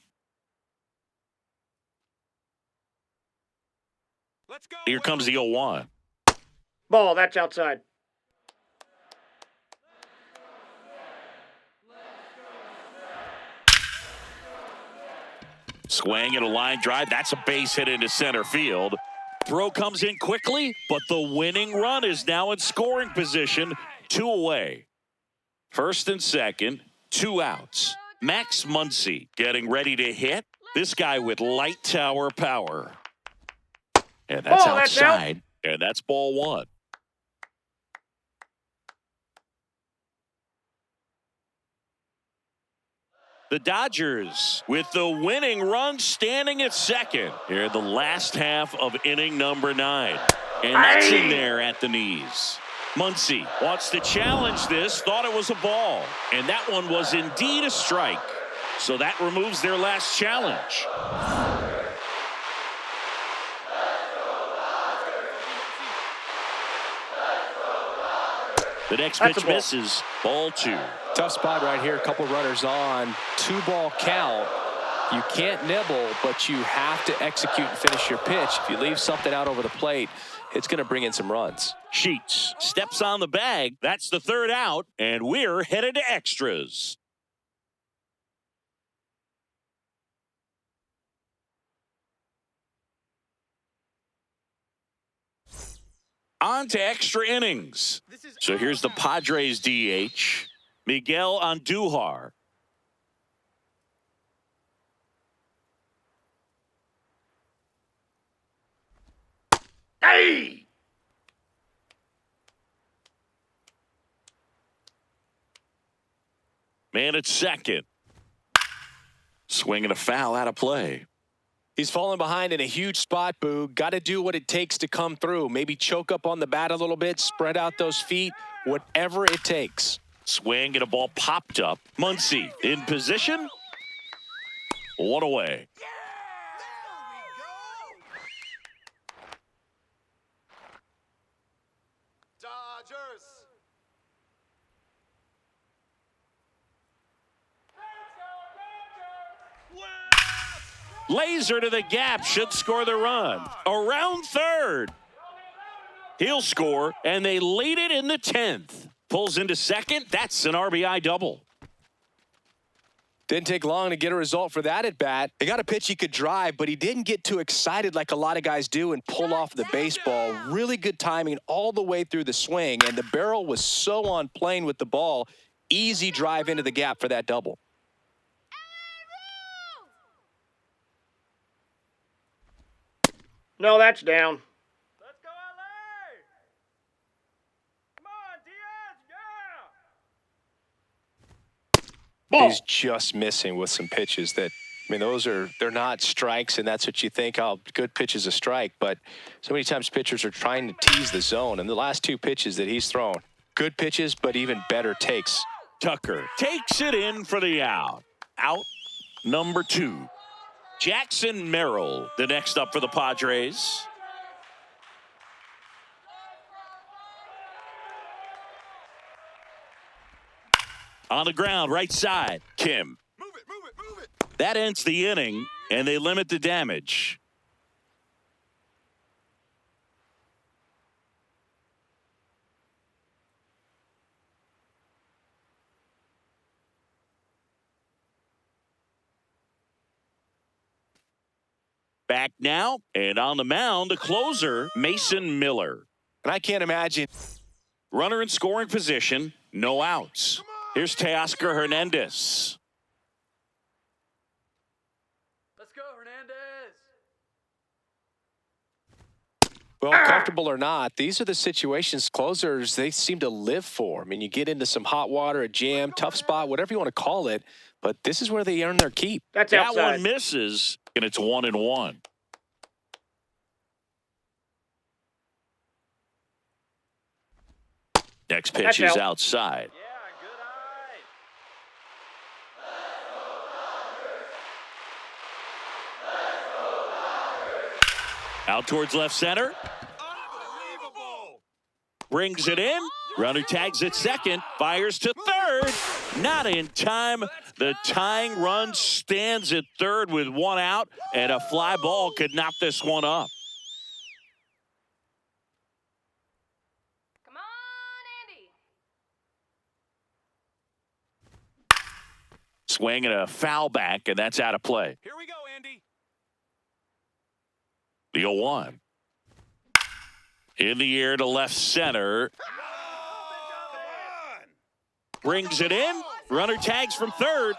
[SPEAKER 3] Let's go.
[SPEAKER 1] Here comes the 0-1.
[SPEAKER 3] Ball, that's outside.
[SPEAKER 1] Swing and a line drive. That's a base hit into center field. Throw comes in quickly, but the winning run is now in scoring position. 2 away. First and second, 2 outs. Max Muncy getting ready to hit. This guy with light tower power. And that's
[SPEAKER 3] Ball, that's out.
[SPEAKER 1] outside. And that's ball one. The Dodgers with the winning run standing at second here in the last half of inning number 9. And that's in there at the knees. Muncy wants to challenge this, thought it was a ball. And that one was indeed a strike. So that removes their last challenge. The next pitch misses. Ball 2.
[SPEAKER 2] Tough spot right here. A couple runners on. 2-ball count. You can't nibble, but you have to execute and finish your pitch. If you leave something out over the plate, it's going to bring in some runs.
[SPEAKER 1] Sheets steps on the bag. That's the third out, and we're headed to extras. On to extra innings. So here's the Padres DH, Miguel Andujar.
[SPEAKER 3] Hey!
[SPEAKER 1] Man at second. Swinging a foul out of play.
[SPEAKER 2] He's fallen behind in a huge spot, Boo. Got to do what it takes to come through. Maybe choke up on the bat a little bit, spread out those feet, whatever it takes.
[SPEAKER 1] Swing and a ball popped up. Muncy in position. One away.
[SPEAKER 4] Dodgers.
[SPEAKER 1] Laser to the gap, should score the run. Around third. He'll score, and they lead it in the 10th. Pulls into second. That's an RBI double.
[SPEAKER 2] Didn't take long to get a result for that at bat. He got a pitch he could drive, but he didn't get too excited like a lot of guys do and pull off the baseball. Really good timing all the way through the swing, and the barrel was so on plane with the ball. Easy drive into the gap for that double.
[SPEAKER 3] No, that's down.
[SPEAKER 4] Let's go, LA! Come on, Diaz, yeah!
[SPEAKER 3] Ball.
[SPEAKER 2] He's just missing with some pitches that, I mean, they're not strikes, and that's what you think, oh, good pitch is a strike. But so many times pitchers are trying to tease the zone, and the last 2 pitches that he's thrown, good pitches, but even better takes.
[SPEAKER 1] Tucker takes it in for the out. Out number 2. Jackson Merrill, the next up for the Padres. On the ground, right side, Kim.
[SPEAKER 4] Move it, move it, move it!
[SPEAKER 1] That ends the inning, and they limit the damage. Back now, and on the mound, the closer, Mason Miller.
[SPEAKER 2] And I can't imagine.
[SPEAKER 1] Runner in scoring position, no outs. Here's Teoscar Hernandez.
[SPEAKER 4] Let's go, Hernandez!
[SPEAKER 2] Well, comfortable or not, these are the situations closers, they seem to live for. I mean, you get into some hot water, a jam, tough spot, whatever you want to call it, but this is where they earn their keep.
[SPEAKER 3] That's
[SPEAKER 1] That
[SPEAKER 3] outside.
[SPEAKER 1] one misses, and it's 1-1. Next pitch
[SPEAKER 3] That's
[SPEAKER 1] is
[SPEAKER 3] out.
[SPEAKER 1] outside.
[SPEAKER 4] Yeah, good eye!
[SPEAKER 1] Out towards left center.
[SPEAKER 4] Unbelievable!
[SPEAKER 1] Brings it in. Runner tags at second. Fires to third. Not in time. The tying run stands at third with 1 out. And a fly ball could knock this one up.
[SPEAKER 5] Come on, Andy.
[SPEAKER 1] Swing and a foul back, and that's out of play.
[SPEAKER 4] Here we go, Andy!
[SPEAKER 1] The 0-1. In the air to left center. Brings it in. Runner tags from third.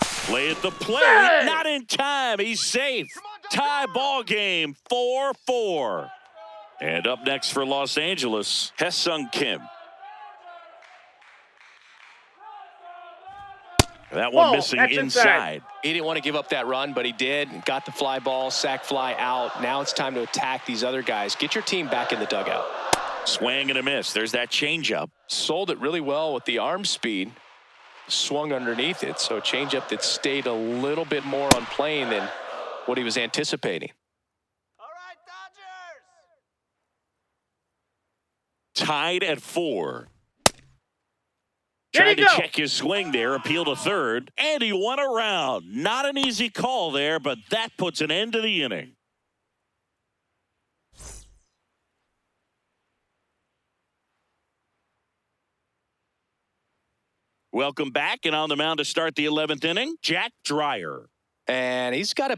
[SPEAKER 1] Play at the plate. Not in time. He's safe.
[SPEAKER 4] Come on,
[SPEAKER 1] Tie ball game, 4-4. And up next for Los Angeles, Haesung Kim. That one missing
[SPEAKER 3] that's
[SPEAKER 1] inside.
[SPEAKER 2] He didn't want to give up that run, but he did. Got the fly ball, sack fly out. Now it's time to attack these other guys. Get your team back in the dugout.
[SPEAKER 1] Swing and a miss. There's that changeup.
[SPEAKER 2] Sold it really well with the arm speed. Swung underneath it, so a changeup that stayed a little bit more on plane than what he was anticipating.
[SPEAKER 4] All right, Dodgers.
[SPEAKER 1] Tied at 4.
[SPEAKER 3] There you
[SPEAKER 1] Tried to
[SPEAKER 3] go.
[SPEAKER 1] check his swing there, appeal to third, and he went around. Not an easy call there, but that puts an end to the inning. Welcome back, and on the mound to start the 11th inning, Jack Dreyer.
[SPEAKER 2] And he's got a...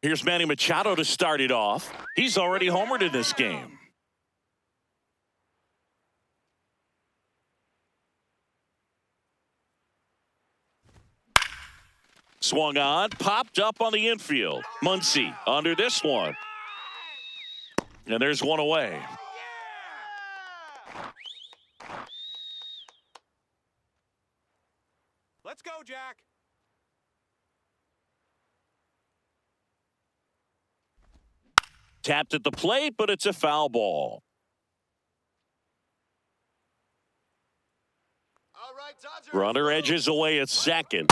[SPEAKER 1] Here's Manny Machado to start it off. He's already homered in this game. Swung on, popped up on the infield. Muncy under this one. And there's one away.
[SPEAKER 4] Let's go, Jack.
[SPEAKER 1] Tapped at the plate, but it's a foul ball.
[SPEAKER 4] All right, Dodgers.
[SPEAKER 1] Runner edges away at second.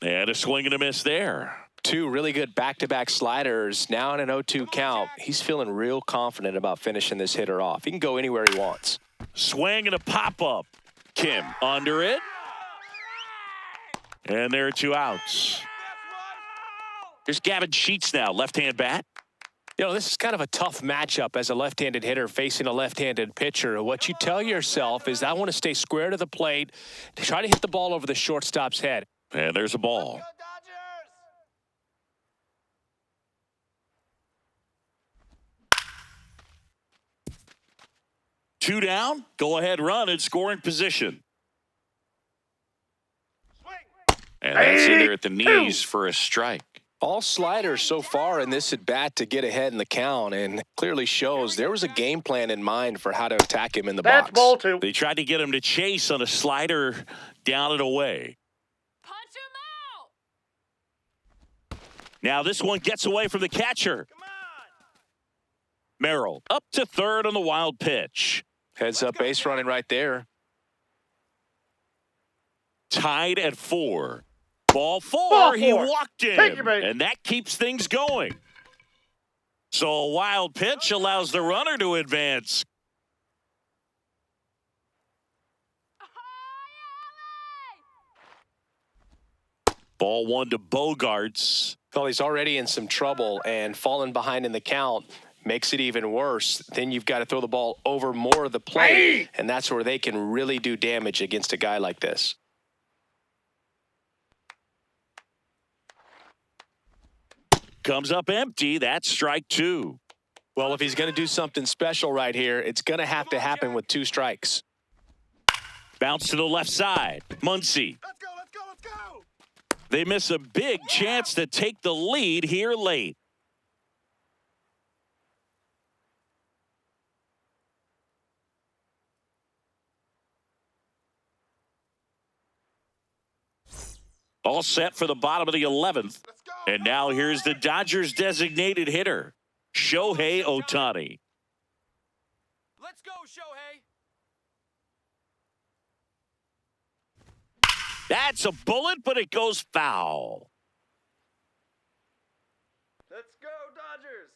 [SPEAKER 1] And a swing and a miss there.
[SPEAKER 2] Two really good back-to-back sliders. Now in an 0-2 count. He's feeling real confident about finishing this hitter off. He can go anywhere he wants.
[SPEAKER 1] Swing and a pop-up. Kim under it. And there are 2 outs. Here's Gavin Sheets now, left-hand bat.
[SPEAKER 2] You know, this is kind of a tough matchup as a left-handed hitter facing a left-handed pitcher. What you tell yourself is, I want to stay square to the plate, to try to hit the ball over the shortstop's head.
[SPEAKER 1] And there's a ball.
[SPEAKER 4] Go, Dodgers.
[SPEAKER 1] 2 down, go-ahead run in scoring position.
[SPEAKER 4] Swing.
[SPEAKER 1] And that's in there at the knees for a strike.
[SPEAKER 2] All sliders so far in this at-bat to get ahead in the count, and clearly shows there was a game plan in mind for how to attack him in the
[SPEAKER 3] That's
[SPEAKER 2] box.
[SPEAKER 3] ball 2.
[SPEAKER 1] They tried to get him to chase on a slider down and away.
[SPEAKER 5] Punch him out!
[SPEAKER 1] Now this one gets away from the catcher.
[SPEAKER 4] Come on.
[SPEAKER 1] Merrill up to third on the wild pitch.
[SPEAKER 2] Heads up base running right there.
[SPEAKER 1] Tied at 4. Ball 4,
[SPEAKER 3] Ball
[SPEAKER 1] he
[SPEAKER 3] 4.
[SPEAKER 1] walked him.
[SPEAKER 3] Take your bait.
[SPEAKER 1] And that keeps things going. So a wild pitch allows the runner to advance. Ball 1 to Bogarts.
[SPEAKER 2] Well, he's already in some trouble, and falling behind in the count makes it even worse. Then you've got to throw the ball over more of the plate, and that's where they can really do damage against a guy like this.
[SPEAKER 1] Comes up empty. That's strike 2.
[SPEAKER 2] Well, if he's going to do something special right here, it's going to have to happen with 2 strikes.
[SPEAKER 1] Bounce to the left side. Muncy.
[SPEAKER 4] Let's go, let's go, let's go.
[SPEAKER 1] They miss a big chance to take the lead here late. All set for the bottom of the 11th.
[SPEAKER 4] Let's go.
[SPEAKER 1] And now here's the Dodgers designated hitter, Shohei Ohtani.
[SPEAKER 4] Let's go, Shohei.
[SPEAKER 1] That's a bullet, but it goes foul.
[SPEAKER 4] Let's go, Dodgers.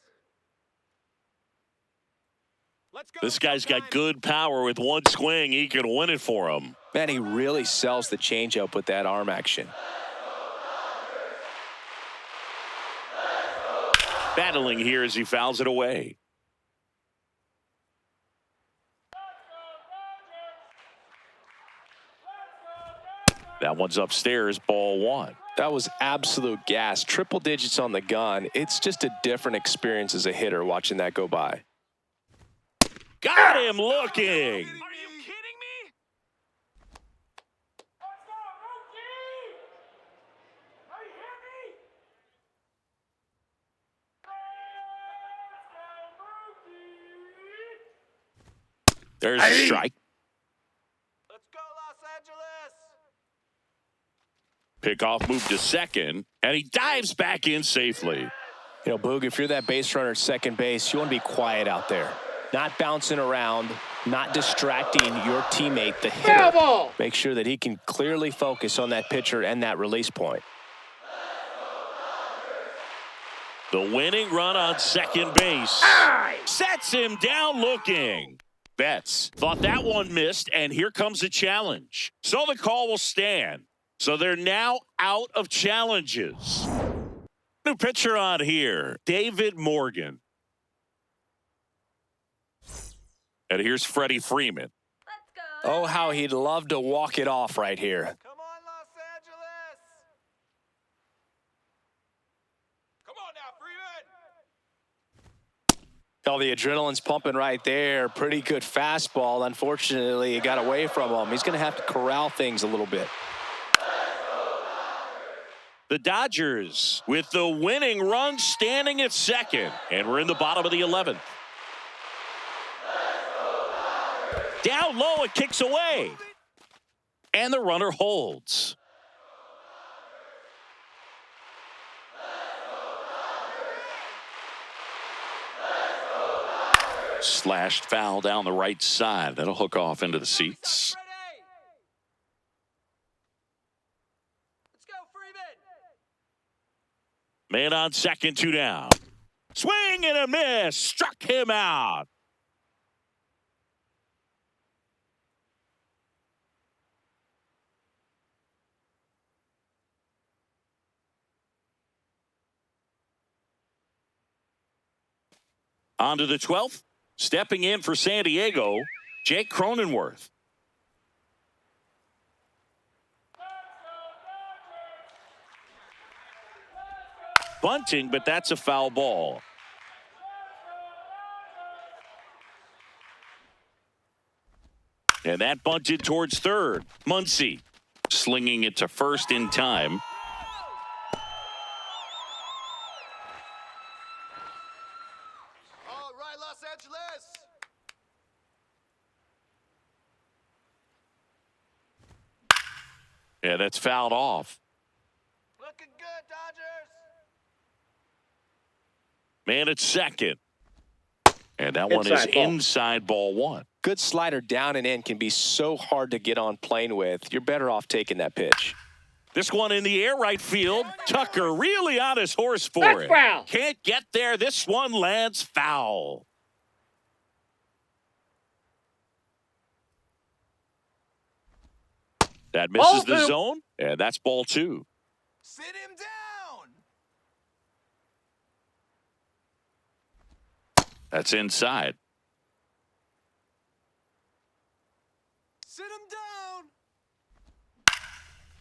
[SPEAKER 4] Let's go.
[SPEAKER 1] This guy's got good power. With one swing, he can win it for him.
[SPEAKER 2] Man, he really sells the changeup with that arm action.
[SPEAKER 1] Battling here as he fouls it away. That one's upstairs, ball 1.
[SPEAKER 2] That was absolute gas. Triple digits on the gun. It's just a different experience as a hitter watching that go by.
[SPEAKER 1] Got him looking.
[SPEAKER 4] Are you kidding me?
[SPEAKER 1] There's a strike.
[SPEAKER 4] Let's go, Los Angeles.
[SPEAKER 1] Pickoff move to second, and he dives back in safely.
[SPEAKER 2] You know, Boog, if you're that base runner at second base, you want to be quiet out there. Not bouncing around, not distracting your teammate, the hitter. Make sure that he can clearly focus on that pitcher and that release point.
[SPEAKER 1] The winning run on second base sets him down looking. Betts thought that one missed, and here comes a challenge. So the call will stand. So they're now out of challenges. New pitcher on here, David Morgan. And here's Freddie Freeman.
[SPEAKER 5] Let's go.
[SPEAKER 2] Oh, how he'd love to walk it off right here.
[SPEAKER 4] Come on, Los Angeles. Come on now, Freeman.
[SPEAKER 2] Oh, the adrenaline's pumping right there. Pretty good fastball. Unfortunately, it got away from him. He's going to have to corral things a little bit.
[SPEAKER 1] The Dodgers with the winning run standing at second. And we're in the bottom of the 11th. Down low, it kicks away. And the runner holds. Slashed foul down the right side. That'll hook off into the seats.
[SPEAKER 4] Let's go, Freeman.
[SPEAKER 1] Man on second, 2 down. Swing and a miss. Struck him out. On to the 12th. Stepping in for San Diego, Jake Cronenworth. Bunting, but that's a foul ball. And that bunted towards third. Muncy slinging it to first in time.
[SPEAKER 4] All right, Los Angeles.
[SPEAKER 1] Yeah, that's fouled off.
[SPEAKER 4] Looking good, Dodgers.
[SPEAKER 1] Man at second. And that one is inside ball 1.
[SPEAKER 2] Good slider down and in can be so hard to get on plane with. You're better off taking that pitch.
[SPEAKER 1] This one in the air right field. Tucker really on his horse for
[SPEAKER 3] That's
[SPEAKER 1] it.
[SPEAKER 3] foul.
[SPEAKER 1] Can't get there. This one lands foul. That misses
[SPEAKER 3] Ball
[SPEAKER 1] the
[SPEAKER 3] 2.
[SPEAKER 1] zone, and that's ball 2.
[SPEAKER 4] Sit him down.
[SPEAKER 1] That's inside.
[SPEAKER 4] Sit him down.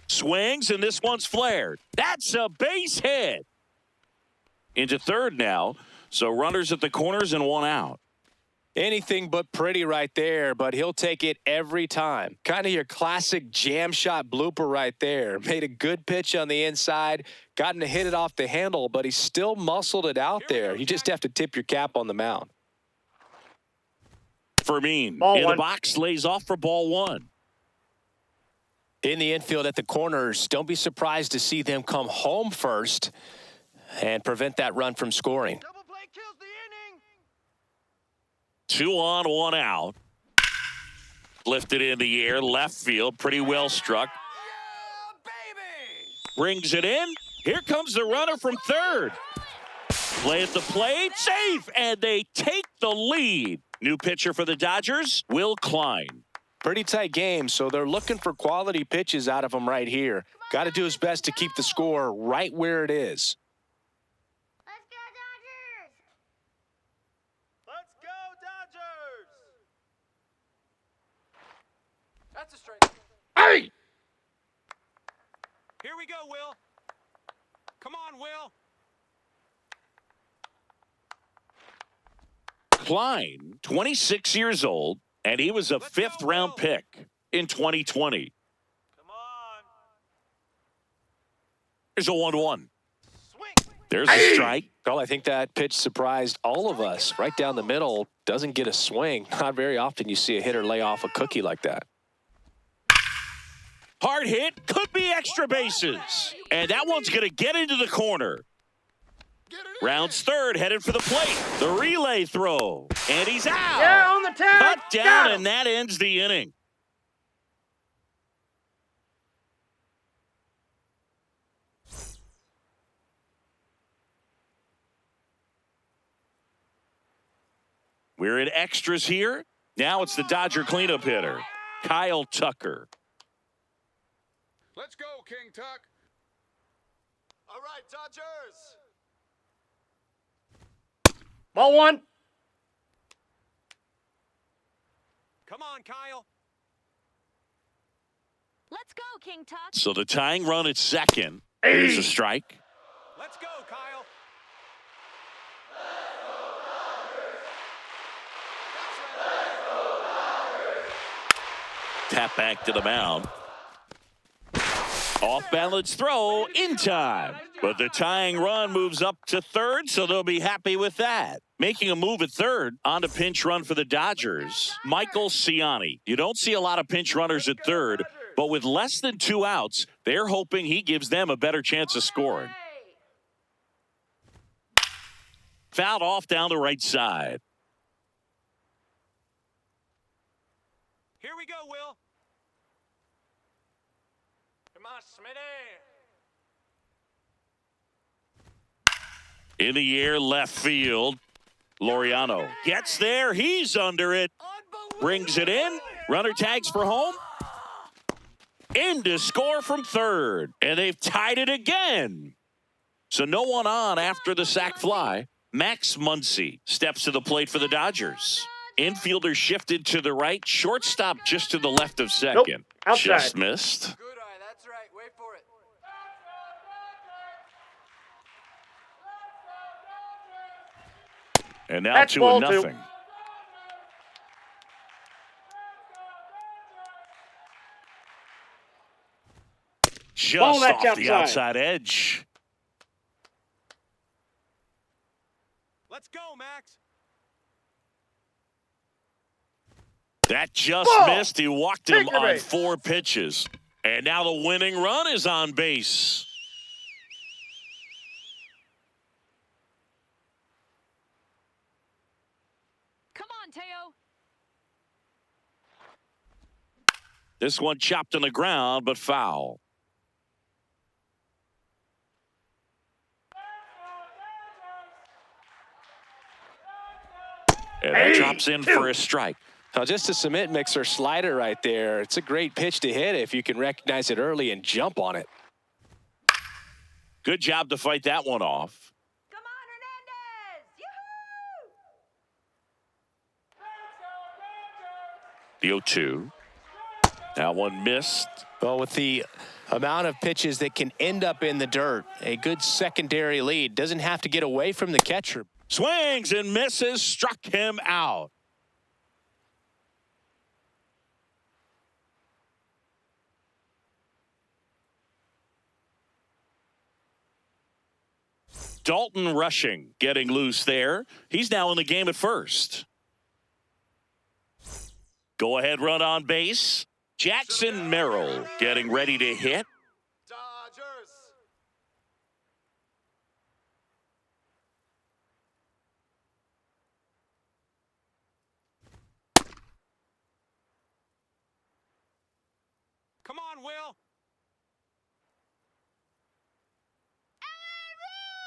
[SPEAKER 1] Swings, and this one's flared. That's a base hit. Into third now, so runners at the corners and 1 out.
[SPEAKER 2] Anything but pretty right there, but he'll take it every time. Kind of your classic jam shot blooper right there. Made a good pitch on the inside, gotten to hit it off the handle, but he still muscled it out there. You just have to tip your cap on the mound.
[SPEAKER 1] Fermin
[SPEAKER 3] Ball
[SPEAKER 1] in
[SPEAKER 3] 1.
[SPEAKER 1] the box, lays off for ball 1.
[SPEAKER 2] In the infield at the corners, don't be surprised to see them come home first and prevent that run from scoring.
[SPEAKER 4] Double play kills the inning.
[SPEAKER 1] 2 on, 1 out. Lifted in the air, left field, pretty well struck.
[SPEAKER 4] Yeah, baby.
[SPEAKER 1] Brings it in. Here comes the runner from third. Play at the plate, safe, and they take the lead. New pitcher for the Dodgers, Will Klein.
[SPEAKER 2] Pretty tight game, so they're looking for quality pitches out of him right here. Got to do his best to keep the score right where it is.
[SPEAKER 5] Let's go, Dodgers.
[SPEAKER 4] Let's go, Dodgers. That's a strike.
[SPEAKER 3] Hey!
[SPEAKER 4] Here we go, Will. Come on, Will.
[SPEAKER 1] Klein, 26 years old, and he was a 5th-round pick in 2020.
[SPEAKER 4] Come on.
[SPEAKER 1] Here's a 1-1.
[SPEAKER 4] Swing.
[SPEAKER 1] There's a strike.
[SPEAKER 2] Well, I think that pitch surprised all of us. Right down the middle, doesn't get a swing. Not very often you see a hitter lay off a cookie like that.
[SPEAKER 1] Hard hit, could be extra bases. And that one's going to get into the corner. Rounds third, headed for the plate. The relay throw. And he's out.
[SPEAKER 3] Yeah, on the tag.
[SPEAKER 1] Cut down, and that ends the inning. We're in extras here. Now it's the Dodger cleanup hitter, Kyle Tucker.
[SPEAKER 6] Let's go, King Tuck.
[SPEAKER 4] All right, Dodgers.
[SPEAKER 3] Ball one.
[SPEAKER 2] Come on, Kyle.
[SPEAKER 5] Let's go, King Tuck.
[SPEAKER 1] So the tying run at second. Here's a strike.
[SPEAKER 2] Let's go, Kyle.
[SPEAKER 1] Tap back to the mound. Off balance throw in time. But the tying run moves up to third, so they'll be happy with that. Making a move at third on the pinch run for the Dodgers, Michael Ciani. You don't see a lot of pinch runners at third, but with less than 2 outs, they're hoping he gives them a better chance of scoring. Fouled off down the right side.
[SPEAKER 2] Here we go, Will. Come on, Smitty.
[SPEAKER 1] In the air, left field. Laureano gets there. He's under it. Brings it in. Runner tags for home. In to score from third. And they've tied it again. So no one on after the sac fly. Max Muncy steps to the plate for the Dodgers. Infielder shifted to the right. Shortstop just to the left of second.
[SPEAKER 3] Nope. Outside.
[SPEAKER 1] Just missed.
[SPEAKER 4] Good eye, that's right. Wait for it.
[SPEAKER 1] And now
[SPEAKER 3] That's
[SPEAKER 1] 2-0.
[SPEAKER 3] ball 2.
[SPEAKER 1] Just
[SPEAKER 3] Ball, that's
[SPEAKER 1] off the
[SPEAKER 3] outside.
[SPEAKER 1] outside edge.
[SPEAKER 2] Let's go, Max.
[SPEAKER 1] That just
[SPEAKER 3] Ball.
[SPEAKER 1] missed. He walked him
[SPEAKER 3] Take the
[SPEAKER 1] on
[SPEAKER 3] base.
[SPEAKER 1] 4 pitches. And now the winning run is on base.
[SPEAKER 5] Come on, Teo.
[SPEAKER 1] This one chopped on the ground, but foul. And that drops in for a strike.
[SPEAKER 2] Now, just a cement mixer slider right there. It's a great pitch to hit if you can recognize it early and jump on it.
[SPEAKER 1] Good job to fight that one off.
[SPEAKER 5] Come on, Hernandez. Yoo-hoo!
[SPEAKER 1] The 0-2. That one missed.
[SPEAKER 2] Well, with the amount of pitches that can end up in the dirt, a good secondary lead doesn't have to get away from the catcher.
[SPEAKER 1] Swings and misses, struck him out. Dalton Rushing getting loose there. He's now in the game at first. Go ahead run on base. Jackson Merrill getting ready to hit.
[SPEAKER 4] Dodgers.
[SPEAKER 2] Come on, Will.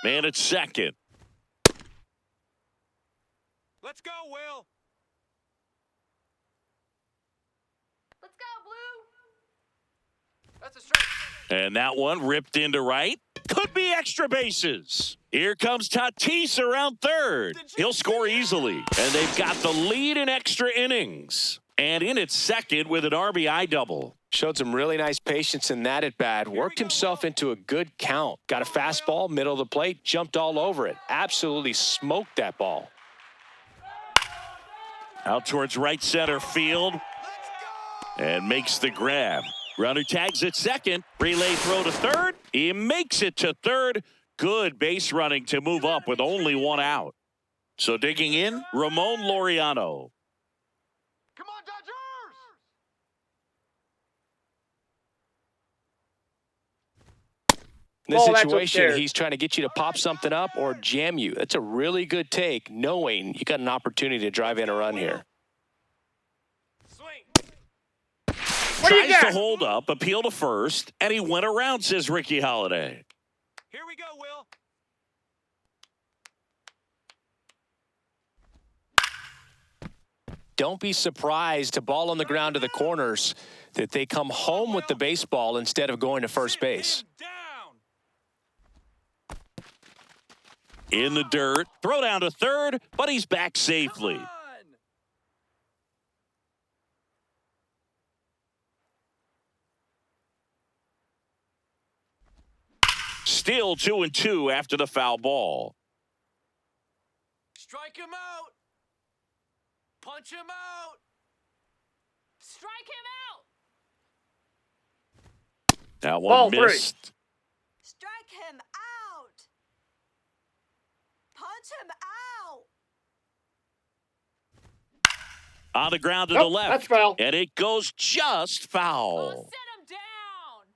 [SPEAKER 1] Man at second.
[SPEAKER 2] Let's go, Will.
[SPEAKER 5] Let's go, Blue.
[SPEAKER 4] That's a strike.
[SPEAKER 1] And that one ripped into right. Could be extra bases. Here comes Tatis around third. He'll score easily. And they've got the lead in extra innings. And in at second with an RBI double.
[SPEAKER 2] Showed some really nice patience in that at bat. Worked himself into a good count. Got a fastball, middle of the plate, jumped all over it. Absolutely smoked that ball.
[SPEAKER 1] Out towards right center field. And makes the grab. Runner tags at second. Relay throw to third. He makes it to third. good base running to move up with only one out. So digging in, Ramon Laureano.
[SPEAKER 4] Come on, Dodgers!
[SPEAKER 2] In this
[SPEAKER 3] Ball, that's
[SPEAKER 2] situation,
[SPEAKER 3] upstairs.
[SPEAKER 2] he's trying to get you to pop something up or jam you. That's a really good take, knowing you got an opportunity to drive in a run here.
[SPEAKER 3] What do you
[SPEAKER 1] Tries to
[SPEAKER 3] got?
[SPEAKER 1] hold up, appeal to first, and he went around, says Ricky Holiday.
[SPEAKER 6] Here we go, Will.
[SPEAKER 2] Don't be surprised to ball on the ground to the corners that they come home with the baseball instead of going to first base.
[SPEAKER 1] In the dirt, throw down to third, but he's back safely. Still 2-2 after the foul ball.
[SPEAKER 6] Strike him out. Punch him out.
[SPEAKER 5] Strike him out.
[SPEAKER 1] That
[SPEAKER 3] Ball
[SPEAKER 1] one
[SPEAKER 3] three.
[SPEAKER 1] missed.
[SPEAKER 5] Strike him out. Punch him out.
[SPEAKER 1] On the ground to
[SPEAKER 3] Nope,
[SPEAKER 1] the left.
[SPEAKER 3] that's foul.
[SPEAKER 1] And it goes just foul.
[SPEAKER 5] Set him down.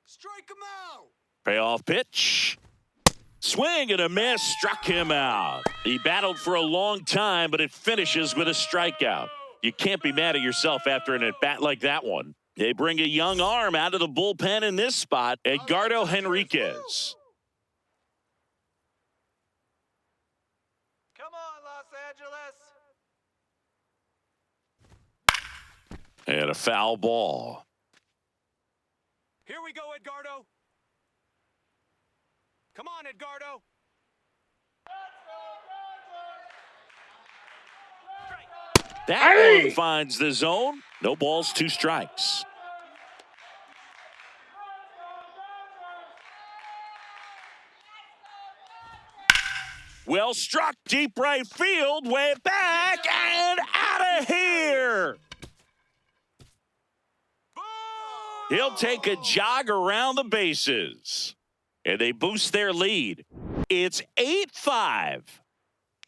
[SPEAKER 6] Strike him out.
[SPEAKER 1] Payoff pitch. Swing and a miss, struck him out. He battled for a long time, but it finishes with a strikeout. You can't be mad at yourself after an at-bat like that one. They bring a young arm out of the bullpen in this spot, Edgardo Henriquez.
[SPEAKER 6] Come on, Los Angeles.
[SPEAKER 1] And a foul ball.
[SPEAKER 6] Here we go, Edgardo. Come on, Edgardo.
[SPEAKER 1] That one finds the zone. No balls, 2 strikes. Well struck, deep right field, way back and out of here. He'll take a jog around the bases. And they boost their lead. It's 8-5.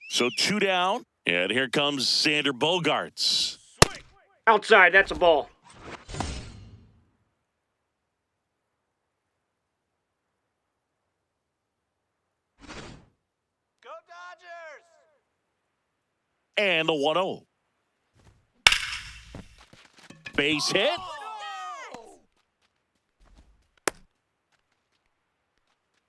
[SPEAKER 1] So 2 down. And here comes Sander Bogarts.
[SPEAKER 3] Outside, that's a ball.
[SPEAKER 6] Go Dodgers.
[SPEAKER 1] And the 1-0. Base hit.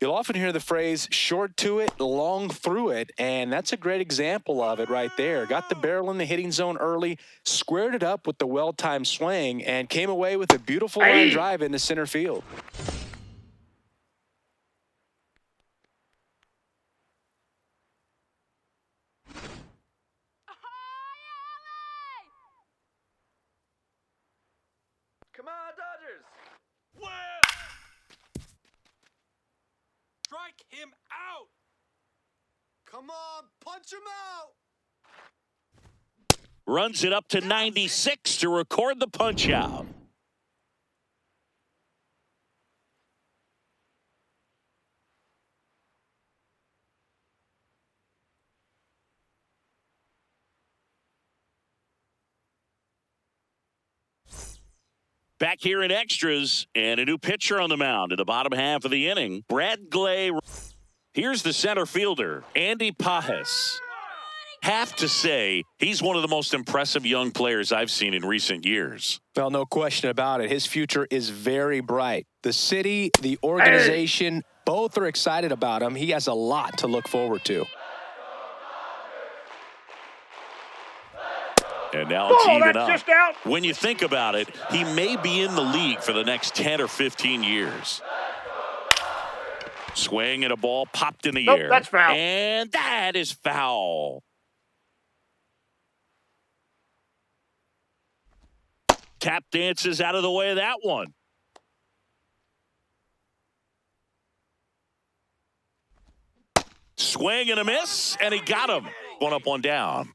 [SPEAKER 2] You'll often hear the phrase short to it, long through it, and that's a great example of it right there. Got the barrel in the hitting zone early, squared it up with the well-timed swing, and came away with a beautiful line drive into center field.
[SPEAKER 6] Come on, Dodgers. Strike him out. Come on, punch him out.
[SPEAKER 1] Runs it up to 96 to record the punch out. Back here in extras, and a new pitcher on the mound in the bottom half of the inning. Brad Glay. Here's the center fielder, Andy Pajes. Have to say, he's one of the most impressive young players I've seen in recent years.
[SPEAKER 2] Well, no question about it. His future is very bright. The city, the organization, both are excited about him. He has a lot to look forward to.
[SPEAKER 1] And now it's
[SPEAKER 3] Ball,
[SPEAKER 1] even
[SPEAKER 3] that's
[SPEAKER 1] up.
[SPEAKER 3] just out.
[SPEAKER 1] When you think about it, he may be in the league for the next 10 or 15 years. Swing and a ball popped in the
[SPEAKER 3] Nope,
[SPEAKER 1] air.
[SPEAKER 3] that's foul.
[SPEAKER 1] And that is foul. Tap dances out of the way of that one. Swing and a miss, and he got him. 1 up, 1 down.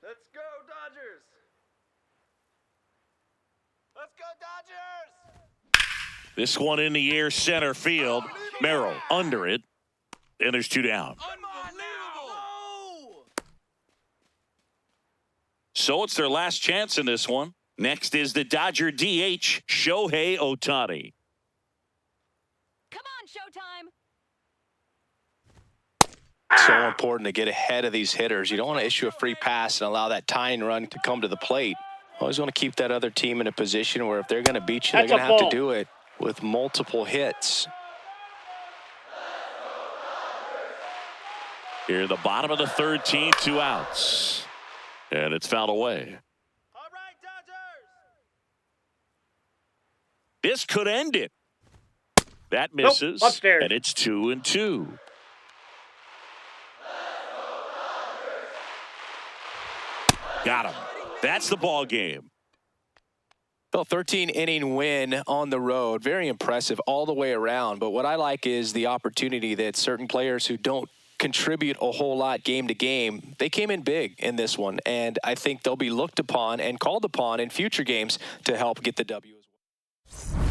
[SPEAKER 6] Let's go, Dodgers.
[SPEAKER 4] go, Dodgers!
[SPEAKER 1] This one in the air center field. Merrill under it. And there's 2 down.
[SPEAKER 6] Unbelievable!
[SPEAKER 1] So it's their last chance in this one. Next is the Dodger DH, Shohei Ohtani.
[SPEAKER 5] Come on, Showtime.
[SPEAKER 2] So important to get ahead of these hitters. You don't want to issue a free pass and allow that tying run to come to the plate. Always want to keep that other team in a position where if they're going to beat you, they're
[SPEAKER 3] That's
[SPEAKER 2] going
[SPEAKER 3] a
[SPEAKER 2] to have to
[SPEAKER 3] ball.
[SPEAKER 2] do it with multiple hits.
[SPEAKER 1] Here in the bottom of the 3rd, team, 2 outs. And it's fouled away.
[SPEAKER 4] All right, Dodgers!
[SPEAKER 1] This could end it. That
[SPEAKER 3] Nope,
[SPEAKER 1] misses.
[SPEAKER 3] upstairs.
[SPEAKER 1] And it's 2-2. Got him. That's the ball game.
[SPEAKER 2] Well, 13-inning win on the road. Very impressive all the way around. But what I like is the opportunity that certain players who don't contribute a whole lot game to game, they came in big in this one. And I think they'll be looked upon and called upon in future games to help get the W as well.